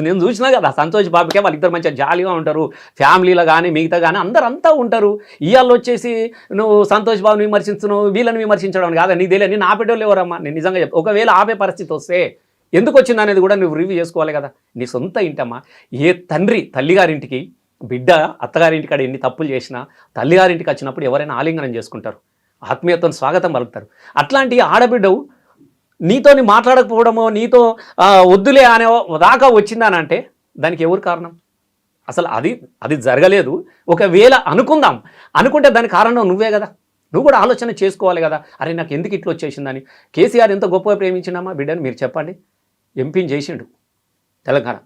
నేను చూసినా కదా, సంతోష్ బాబుకే వాళ్ళిద్దరు మంచిగా జాలీగా ఉంటారు, ఫ్యామిలీలో కానీ మిగతా కానీ అందరంతా ఉంటారు. ఇవాళ వచ్చేసి నువ్వు సంతోష్ బాబుని విమర్శించున్నావు, వీళ్ళని విమర్శించడం కాదా నీకు తెలియదు. నేను ఆపేటోళ్ళు ఎవరమ్మా? నేను నిజంగా చెప్పు, ఒకవేళ ఆపే పరిస్థితి వస్తే ఎందుకు వచ్చింది అనేది కూడా నువ్వు రివ్యూ చేసుకోవాలి కదా. నీ సొంత ఇంటమ్మా. ఏ తండ్రి తల్లిగారింటికి బిడ్డ అత్తగారింటి కాడ ఎన్ని తప్పులు చేసినా తల్లిగారింటికి వచ్చినప్పుడు ఎవరైనా ఆలింగనం చేసుకుంటారు, ఆత్మీయతను స్వాగతం పలుకుతారు. అట్లాంటి ఆడబిడ్డవు నీతోని మాట్లాడకపోవడమో నీతో వద్దులే అనే దాకా వచ్చిందానంటే దానికి ఎవరు కారణం? అసలు అది జరగలేదు. ఒకవేళ అనుకుంటే దానికి కారణం నువ్వే కదా. నువ్వు కూడా ఆలోచన చేసుకోవాలి కదా. అరే నాకు ఎందుకు ఇట్లా వచ్చేసిందని. కేసీఆర్ ఎంత గొప్పగా ప్రేమించినామా బిడ్డని మీరు చెప్పండి. ఎంపీని చేసిండు తెలంగాణ,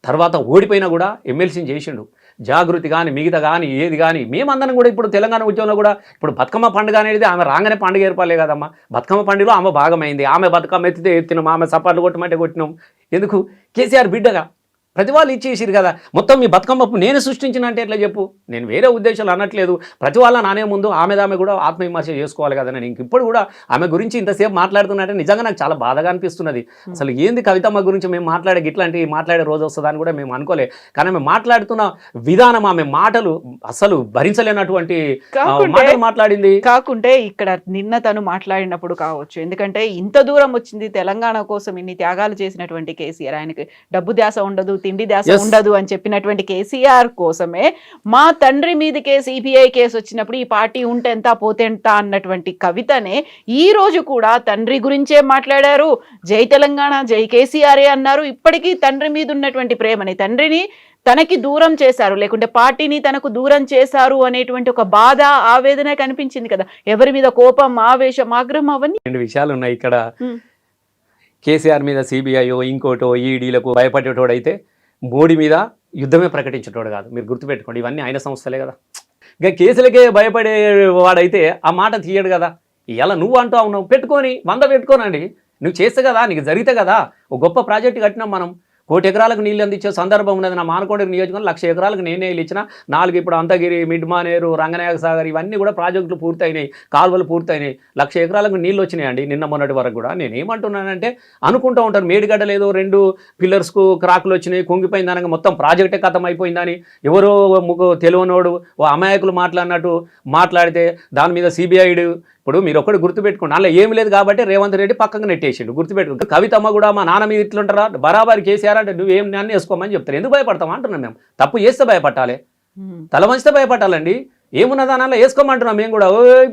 తర్వాత ఓడిపోయినా కూడా ఎమ్మెల్సీని చేసిండు. జాగృతి కానీ మిగతా కానీ ఏది కానీ మేమందరం కూడా ఇప్పుడు తెలంగాణ ఉద్యమంలో కూడా ఇప్పుడు బతుకమ్మ పండుగ అనేది ఆమె రాగానే పండుగ ఏర్పాలే కదమ్మా. బతుకమ్మ పండుగలో ఆమె భాగమైంది. ఆమె బతుకమ్మ ఎత్తితే ఎత్తినాం, ఆమె సపాట్లు కొట్టమంటే కొట్టినాం. ఎందుకు? కేసీఆర్ బిడ్డగా ప్రతి వాళ్ళు ఇచ్చేసిరు కదా. మొత్తం మీ బతుకమ్మ నేను సృష్టించిన అంటే ఎట్లా చెప్పు? నేను వేరే ఉద్దేశాలు అనట్లేదు. ప్రతి వాళ్ళ నానే ముందు ఆమె కూడా ఆత్మవిమర్శ చేసుకోవాలి కదా. నేను ఇప్పుడు కూడా ఆమె గురించి ఇంతసేపు మాట్లాడుతున్నట్టే నిజంగా నాకు చాలా బాధగా అనిపిస్తున్నది. అసలు ఏంది కవితమ్మ గురించి మేము ఇట్లాంటివి మాట్లాడే రోజు వస్తుందని కూడా మేము అనుకోలే. కానీ ఆమె మాట్లాడుతున్న విధానం, ఆమె మాటలు అసలు భరించలేనటువంటి మాటలు మాట్లాడింది. కాకుంటే ఇక్కడ నిన్న తను మాట్లాడినప్పుడు కావచ్చు, ఎందుకంటే ఇంత దూరం వచ్చింది తెలంగాణ కోసం ఇన్ని త్యాగాలు చేసినటువంటి కేసీఆర్, ఆయనకి డబ్బు ధ్యాస ఉండదు, తిండి దాస ఉండదు అని చెప్పినటువంటి కేసీఆర్ కోసమే మా తండ్రి మీదకే సిబిఐ కేసు వచ్చినప్పుడు ఈ పార్టీ ఉంటెంత పోతెంత అన్నటువంటి కవితనే ఈ రోజు కూడా తండ్రి గురించే మాట్లాడారు. జై తెలంగాణ జై కేసీఆర్ అన్నారు. ఇప్పటికీ తండ్రి మీద ఉన్నటువంటి ప్రేమని, తండ్రిని తనకి దూరం చేశారు, లేకుంటే పార్టీని తనకు దూరం చేశారు అనేటువంటి ఒక బాధ, ఆవేదన కనిపించింది కదా. ఎవరి మీద కోపం, ఆవేశం, ఆగ్రహం అవన్నీ 2 విషయాలు ఉన్నాయి ఇక్కడ. కేసీఆర్ మీద సిబిఐయో ఇంకోటో ఈడీలకు భయపడేటోడైతే మోడీ మీద యుద్ధమే ప్రకటించేటోడు కాదు. మీరు గుర్తుపెట్టుకోండి, ఇవన్నీ ఆయన సంస్థలే కదా. ఇంకా కేసులకే భయపడే వాడైతే ఆ మాట తీయడు కదా. ఇలా నువ్వు అంటూ ఉన్నావు, పెట్టుకొని 100 పెట్టుకోనండి, నువ్వు చేస్తే కదా, నీకు జరిగితే కదా. ఒక గొప్ప ప్రాజెక్టు కట్టినాం మనం, 1 కోటి ఎకరాలకు నీళ్ళు అందించే సందర్భం ఉన్నది. నా మానకొండ నియోజకవర్గం 1,00,000 ఎకరాలకు నేనే ఇచ్చిన. 4 ఇప్పుడు అంతగిరి, మిడ్ మానేరు, రంగనాయక సాగర్ ఇవన్నీ కూడా ప్రాజెక్టులు పూర్తయినాయి, కాలువలు పూర్తయినాయి. 1,00,000 ఎకరాలకు నీళ్ళు వచ్చినాయండి నిన్న మొన్నటి వరకు కూడా. నేను ఏమంటున్నానంటే, అనుకుంటూ ఉంటారు మేడిగడ్డ లేదో 2 పిల్లర్స్కు క్రాకులు వచ్చినాయి, కుంగిపోయింది అనగా మొత్తం ప్రాజెక్టే ఖతం అయిపోయిందని ఎవరో తెలియనోడు ఓ అమాయకులు మాట్లాడినట్టు మాట్లాడితే దాని మీద సిబిఐడు. ఇప్పుడు మీరు ఒక్కటి గుర్తుపెట్టుకోండి, అలా ఏమి లేదు కాబట్టి రేవంత్ రెడ్డి పక్కకు నెట్టేసిండు. గుర్తుపెట్టుకో, కవితమ్మ కూడా మా నాన్న మీద ఇట్లుంటారా, బరాబరి కేసీఆర్ అంటే నువ్వేం నన్ను వేసుకోమని చెప్తారు. ఎందుకు భయపడతాం అంటున్నాం మేము. తప్పు చేస్తే భయపడాలి, తల మంచితే భయపడాలండి. ఏమున్నదా అలా వేసుకోమంటున్నాం మేము కూడా.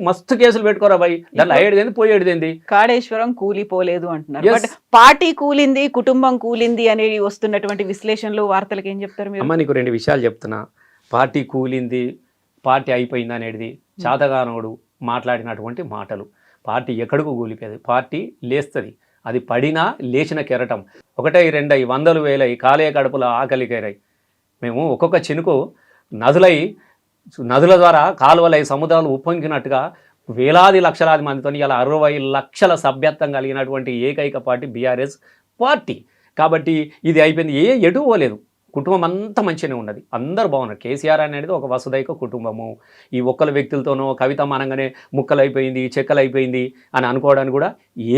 మస్తు కేసులు పెట్టుకోరా భయ్, దాంట్లో అయ్యేది పోయేది. కాళేశ్వరం కూలిపోలేదు అంటున్నారు, బట్ పార్టీ కూలింది, కుటుంబం కూలింది అనేది వస్తున్నటువంటి విశ్లేషణలు, వార్తలకు ఏం చెప్తారు మీరు? అమ్మ నీకు 2 విషయాలు చెప్తున్నా. పార్టీ కూలింది, పార్టీ అయిపోయింది అనేది చాతగానోడు మాట్లాడినటువంటి మాటలు. పార్టీ ఎక్కడికి కూలిపోయేది, పార్టీ లేస్తుంది. అది పడినా లేచిన కెరటం. 1, 2, 100 వేలై కాలేయ కడుపుల ఆకలికేరాయి. మేము ఒక్కొక్క చినుకు నదుల ద్వారా కాలువలై సముద్రాలు ఉప్పొంగినట్టుగా వేలాది లక్షలాది మందితో ఇలా 60 లక్షల సభ్యత్వం కలిగినటువంటి ఏకైక పార్టీ బీఆర్ఎస్ పార్టీ. కాబట్టి ఇది అయిపోయింది, ఎటు పోలేదు. కుటుంబం అంతా మంచిగానే ఉన్నది, అందరూ బాగున్నారు. కేసీఆర్ అనేది ఒక వసుదైక కుటుంబము. ఈ ఒక్కల వ్యక్తులతోనో కవిత అనగానే ముక్కలు అయిపోయింది, చెక్కలు అయిపోయింది అని అనుకోవడానికి కూడా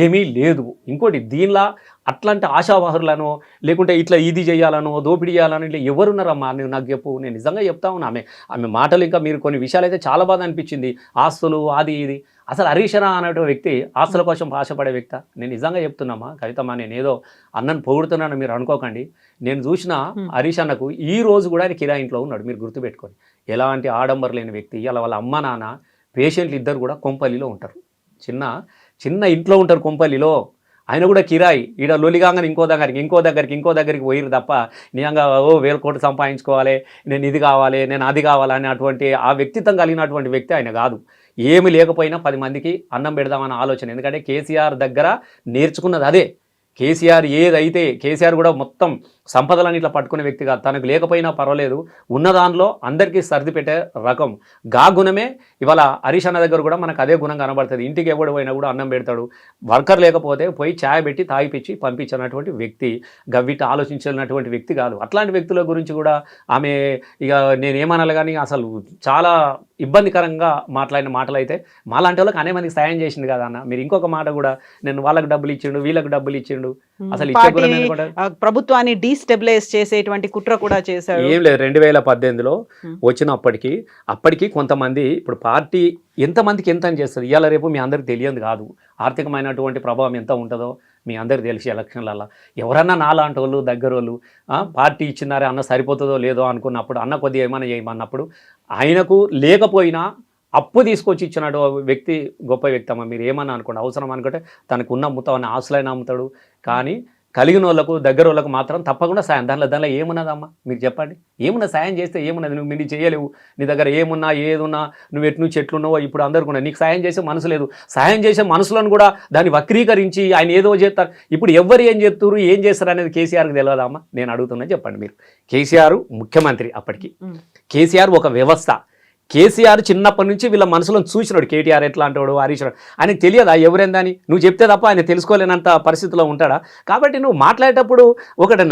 ఏమీ లేదు. ఇంకోటి, దీనిలా అట్లాంటి ఆశావాహులను లేకుంటే ఇట్లా ఇది చేయాలనో దోపిడీ చేయాలనో ఇట్లా ఎవరున్నారమ్మా? నాకు చెప్పు, నేను నిజంగా చెప్తా ఉన్నా. ఆమె మాటలు ఇంకా మీరు కొన్ని విషయాలు అయితే చాలా బాధ అనిపించింది. ఆస్తులు అది ఇది. అసలు హరీష్ రావు అనే వ్యక్తి ఆస్తుల కోసం ఆశపడే వ్యక్తి. నేను నిజంగా చెప్తున్నామా కవితమ్మా, నేను ఏదో అన్నను పొగుడుతున్నాను మీరు అనుకోకండి. నేను చూసిన హరీష్ అన్నకు ఈ రోజు కూడా ఆయన కిరాయి ఇంట్లో ఉన్నాడు. మీరు గుర్తుపెట్టుకొని, ఎలాంటి ఆడంబర లేని వ్యక్తి. ఇలా వాళ్ళ అమ్మ నాన్న పేషెంట్లు ఇద్దరు కూడా కొంపల్లిలో ఉంటారు, చిన్న ఇంట్లో ఉంటారు కొంపల్లిలో. ఆయన కూడా కిరాయి. ఈడ లొలిగానే ఇంకో దగ్గరికి పోయిరు తప్ప నిజంగా 1,000 కోట్లు సంపాదించుకోవాలి, నేను ఇది కావాలి, నేను అది కావాలి అనేటువంటి ఆ వ్యక్తిత్వం కలిగినటువంటి వ్యక్తి ఆయన కాదు. ఏమి లేకపోయినా 10 మందికి అన్నం పెడదామన్న ఆలోచన. ఎందుకంటే కేసీఆర్ దగ్గర నేర్చుకున్నది అదే. కేసీఆర్ కూడా మొత్తం సంపదలను ఇట్లా పట్టుకునే వ్యక్తి కాదు. తనకు లేకపోయినా పర్వాలేదు, ఉన్న దానిలో అందరికీ సర్ది పెట్టే రకం. గా గుణమే ఇవాళ హరీష్ అన్న దగ్గర కూడా మనకు అదే గుణం కనబడుతుంది. ఇంటికి ఎవడు పోయినా కూడా అన్నం పెడతాడు. వర్కర్ లేకపోతే పోయి ఛాయ్ పెట్టి తాగిపించి పంపించినటువంటి వ్యక్తి. గవ్విట ఆలోచించినటువంటి వ్యక్తి కాదు. అట్లాంటి వ్యక్తుల గురించి కూడా ఆమె ఇక నేనేమనాలి కానీ అసలు చాలా ఇబ్బందికరంగా మాట్లాడిన మాటలు అయితే మాలాంటి వాళ్ళకి అనేక మందికి సాయం చేసింది కదా అన్న. మీరు ఇంకొక మాట కూడా, నేను వాళ్ళకి డబ్బులు ఇచ్చిండు, వీళ్ళకి డబ్బులు ఇచ్చిండు, అసలు ప్రభుత్వాన్ని డీస్టెబిలైజ్ చేసేటువంటి కుట్ర కూడా చేశారు. ఏం లేదు, 2018లో అప్పటికి కొంతమంది, ఇప్పుడు పార్టీ ఎంతమందికి ఎంత అని చేస్తుంది ఇవాళ రేపు మీ అందరికి తెలియదు కాదు. ఆర్థికమైనటువంటి ప్రభావం ఎంత ఉంటుందో మీ అందరికి తెలిసి ఎలక్షన్లలో ఎవరన్నా నాలాంటి వాళ్ళు దగ్గరోళ్ళు పార్టీ ఇచ్చినారే అన్న సరిపోతుందో లేదో అనుకున్నప్పుడు, అన్న కొద్దిగా ఏమైనా చేయమన్నప్పుడు ఆయనకు లేకపోయినా అప్పు తీసుకొచ్చి ఇచ్చినట్టు వ్యక్తి గొప్ప వ్యక్తి అమ్మ. మీరు ఏమన్నా అనుకోండి, అవసరం అనుకుంటే తనకు ఉన్న అమ్ముతామని ఆశలైనా అమ్ముతాడు. కానీ కలిగిన వాళ్ళకు దగ్గర వాళ్ళకు మాత్రం తప్పకుండా సాయం. దానిలో ఏమున్నదమ్మా మీరు చెప్పండి? ఏమున్నా సాయం చేస్తే ఏమున్నది? నువ్వు మీరు చేయలేవు, నీ దగ్గర ఏమున్నా ఏదున్నా నువ్వు నుంచి ఎట్లున్నావో ఇప్పుడు అందరికీ నీకు సాయం చేసే మనసు లేదు. సాయం చేసే మనసులను కూడా దాన్ని వక్రీకరించి ఆయన ఏదో చేస్తారు. ఇప్పుడు ఎవరు ఏం చెప్తారు, ఏం చేస్తారు అనేది కేసీఆర్కి తెలియదమ్మా? నేను అడుగుతున్నా, చెప్పండి మీరు. కేసీఆర్ ముఖ్యమంత్రి, అప్పటికి కేసీఆర్ ఒక వ్యవస్థ. కేసీఆర్ చిన్నప్పటి నుంచి వీళ్ళ మనసులో చూసినాడు. కేటీఆర్ ఎట్లా అంటాడు, హరీష్ రావు ఆయనకు తెలియదా ఎవరేందని? నువ్వు చెప్తే తప్ప ఆయన తెలుసుకోలేనంత పరిస్థితిలో ఉంటాడా? కాబట్టి నువ్వు మాట్లాడేటప్పుడు ఒకటి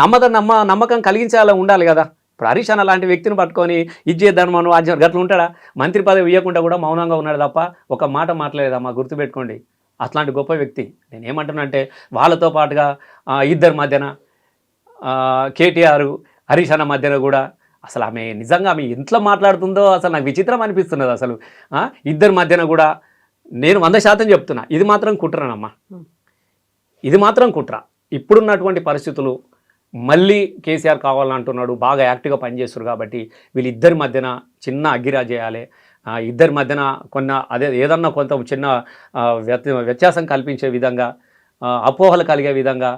నమ్మకం కలిగించేలా ఉండాలి కదా. ఇప్పుడు హరీష్ అన్న లాంటి వ్యక్తిని పట్టుకొని ఇది చేద్దాను మనం గట్లా ఉంటాడా? మంత్రి పదవి ఇవ్వకుండా కూడా మౌనంగా ఉన్నాడు తప్ప ఒక మాట మాట్లాడేదమ్మా. గుర్తుపెట్టుకోండి, అట్లాంటి గొప్ప వ్యక్తి. నేను ఏమంటున్నా అంటే, వాళ్ళతో పాటుగా ఇద్దరి మధ్యన కేటీఆర్ హరీష్ అన్న మధ్యన కూడా అసలు ఆమె నిజంగా ఆమె ఎంతలో మాట్లాడుతుందో అసలు నాకు విచిత్రం అనిపిస్తున్నది. అసలు ఇద్దరి మధ్యన కూడా నేను 100% చెప్తున్నా, ఇది మాత్రం కుట్రనమ్మా, ఇది మాత్రం కుట్ర. ఇప్పుడున్నటువంటి పరిస్థితులు మళ్ళీ కేసీఆర్ కావాలంటున్నాడు, బాగా యాక్టివ్గా పనిచేస్తారు కాబట్టి వీళ్ళిద్దరి మధ్యన చిన్న అగ్గిరా చేయాలి, ఇద్దరి మధ్యన ఏదన్నా కొంత చిన్న వ్యత్యాసం కల్పించే విధంగా, అపోహలు కలిగే విధంగా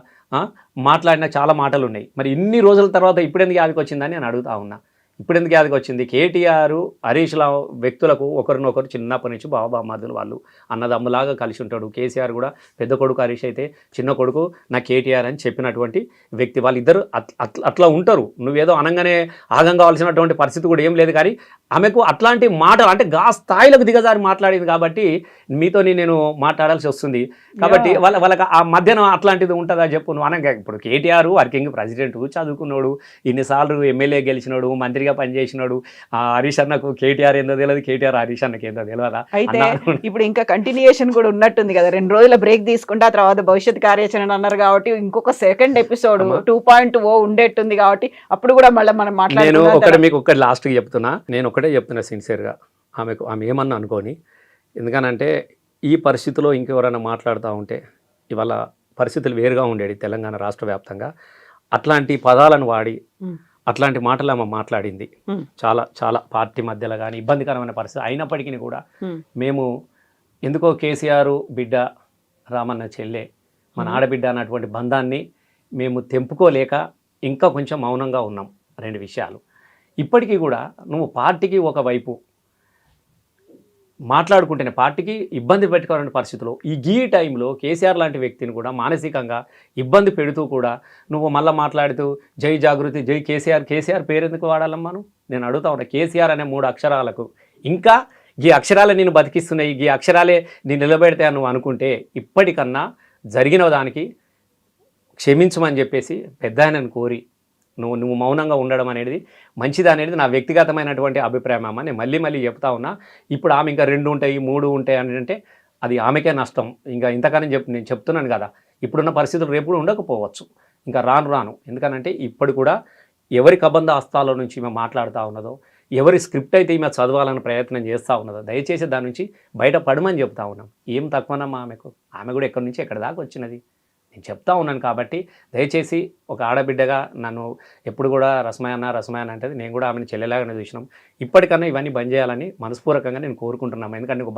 మాట్లాడిన చాలా మాటలు ఉన్నాయి. మరి ఇన్ని రోజుల తర్వాత ఇప్పుడెందుకు యాదికి వచ్చిందని నేను అడుగుతా ఉన్నా. ఇప్పుడెందుకు యాదికి వచ్చింది? కేటీఆర్ హరీష్ రావు వ్యక్తులకు ఒకరినొకరు చిన్నప్పటి నుంచి బాబామాదులు, వాళ్ళు అన్నదమ్ములాగా కలిసి ఉంటాడు. కేసీఆర్ కూడా పెద్ద కొడుకు హరీష్ అయితే చిన్న కొడుకు నా కేటీఆర్ అని చెప్పినటువంటి వ్యక్తి. వాళ్ళిద్దరు అట్లా ఉంటారు. నువ్వేదో అనంగానే ఆగం కావాల్సినటువంటి పరిస్థితి కూడా ఏం లేదు. కానీ ఆమెకు అట్లాంటి మాటలు అంటే స్థాయిలకు దిగజారి మాట్లాడింది కాబట్టి మీతో నేను మాట్లాడాల్సి వస్తుంది. కాబట్టి వాళ్ళకి ఆ మధ్యన అట్లాంటిది ఉంటుందా చెప్పు నువ్వు అనగా. ఇప్పుడు కేటీఆర్ వర్కింగ్ ప్రెసిడెంట్, చదువుకున్నాడు, ఇన్నిసార్లు ఎమ్మెల్యే గెలిచినాడు, మంత్రిగా పనిచేసినాడు. హరీష్ అన్నకు కేటీఆర్ ఏందో తెలియదు, కేటీఆర్ హరీష్ అన్నకి ఏందో తెలియదా? అయితే ఇప్పుడు ఇంకా కంటిన్యూయేషన్ కూడా ఉన్నట్టుంది కదా, 2 రోజుల బ్రేక్ తీసుకుంటే ఆ తర్వాత భవిష్యత్ కార్యాచరణ అన్నారు కాబట్టి ఇంకొక సెకండ్ ఎపిసోడ్ 2.0 ఉండేట్టుంది కాబట్టి అప్పుడు కూడా మళ్ళీ మనం మాట్లాడుతున్నాం. మీకు ఒకటి లాస్ట్కి చెప్తున్నా, నేను ఒకటే చెప్తున్నా సిన్సియర్గా, ఆమె ఏమన్నా అనుకోని. ఎందుకనంటే ఈ పరిస్థితిలో ఇంకెవరైనా మాట్లాడుతూ ఉంటే ఇవాళ పరిస్థితులు వేరుగా ఉండేది తెలంగాణ రాష్ట్ర వ్యాప్తంగా. అట్లాంటి పదాలను వాడి అట్లాంటి మాటలు ఆమె మాట్లాడింది. చాలా చాలా పార్టీ మధ్యలో కానీ ఇబ్బందికరమైన పరిస్థితి అయినప్పటికీ కూడా మేము ఎందుకో కేసీఆర్ బిడ్డ, రామన్న చెల్లె, మన ఆడబిడ్డ అన్నటువంటి బంధాన్ని మేము తెంపుకోలేక ఇంకా కొంచెం మౌనంగా ఉన్నాం. 2 విషయాలు. ఇప్పటికీ కూడా నువ్వు పార్టీకి ఒకవైపు మాట్లాడుకుంటేనే పార్టీకి ఇబ్బంది పెట్టుకోవాలనే పరిస్థితిలో ఈ టైంలో కేసీఆర్ లాంటి వ్యక్తిని కూడా మానసికంగా ఇబ్బంది పెడుతూ కూడా నువ్వు మళ్ళీ మాట్లాడుతూ జై జాగృతి, జై కేసీఆర్ పేరు ఎందుకు వాడాలమ్మా? నేను అడుగుతా ఉన్నా. కేసీఆర్ అనే 3 అక్షరాలకు ఇంకా ఈ అక్షరాలే నేను బతికిస్తున్నాయి, ఈ అక్షరాలే నేను నిలబెడతా నువ్వు అనుకుంటే ఇప్పటికన్నా జరిగిన దానికి క్షమించమని చెప్పేసి పెద్ద ఆయనను కోరి నువ్వు మౌనంగా ఉండడం అనేది మంచిది అనేది నా వ్యక్తిగతమైనటువంటి అభిప్రాయం అమ్మ. నేను మళ్ళీ చెప్తా ఉన్నా. ఇప్పుడు ఆమె ఇంకా 2 ఉంటాయి 3 ఉంటాయి అని అంటే అది ఆమెకే నష్టం. ఇంకా ఇంతకాలం నేను చెప్తున్నాను కదా, ఇప్పుడున్న పరిస్థితులు రేపు ఉండకపోవచ్చు, ఇంకా రాను. ఎందుకనంటే ఇప్పుడు కూడా ఎవరి కబంధ హస్తాల నుంచి ఈమె మాట్లాడుతూ ఉన్నదో, ఎవరి స్క్రిప్ట్ అయితే ఈమె చదవాలని ప్రయత్నం చేస్తూ ఉన్నదో దయచేసి దాని నుంచి బయటపడమని చెప్తా ఉన్నాం. ఏం తక్కువనమ్మా ఆమెకు? ఆమె కూడా ఎక్కడి నుంచి ఎక్కడి దాకా వచ్చినది నేను చెప్తా ఉన్నాను. కాబట్టి దయచేసి ఒక ఆడబిడ్డగా నన్ను ఎప్పుడు కూడా రసమాయన అంటే నేను కూడా ఆమెను చెల్లెలాగానే చూసినాం. ఇప్పటికన్నా ఇవన్నీ బంద్ చేయాలని మనస్పూర్వకంగా నేను కోరుకుంటున్నాము. ఎందుకంటే నువ్వు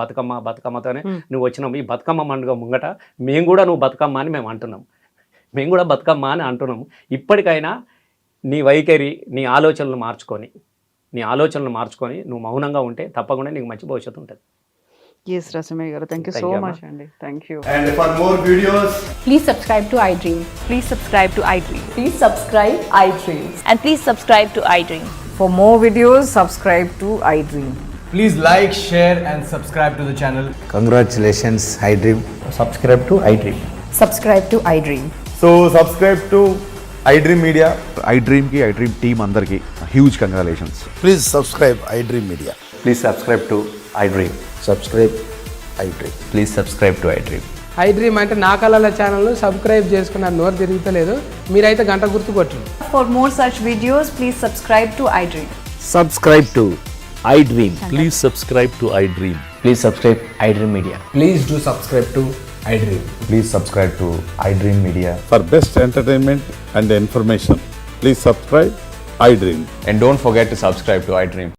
బతుకమ్మతోనే నువ్వు వచ్చినావు. ఈ బతుకమ్మ పండుగ ముంగట మేము కూడా నువ్వు బతుకమ్మ అని మేము అంటున్నాం. మేము కూడా బతుకమ్మ అని అంటున్నాము. ఇప్పటికైనా నీ వైఖరి, నీ ఆలోచనలు మార్చుకొని నువ్వు మౌనంగా ఉంటే తప్పకుండా నీకు మంచి భవిష్యత్తు ఉంటుంది. Yes, Rasamay garu. Thank you so much, Andy. Thank you. And for more videos, Please subscribe to iDream. Please subscribe to iDream. Please subscribe iDream. And please subscribe to iDream. For more videos, subscribe to iDream. please like, share and subscribe to the channel. Congratulations, iDream. Subscribe to iDream. Subscribe to iDream. So subscribe to iDream Media. iDream ki iDream team andarki huge congratulations. Please subscribe iDream Media. Please subscribe to iDream. Subscribe iDream. Please subscribe to iDream. iDream అంటే నా కళల ఛానల్ను subscribe చేసుకున్నారు, నోరు తిరుగుతలేదు, మీరైతే గంట గుర్తు కొట్టండి. For more such videos, please subscribe to iDream. Subscribe to iDream. Please subscribe to iDream. Please subscribe iDream Media. Please do subscribe to iDream. Please subscribe to iDream Media. For best entertainment and information, please subscribe iDream. And don't forget to subscribe to iDream.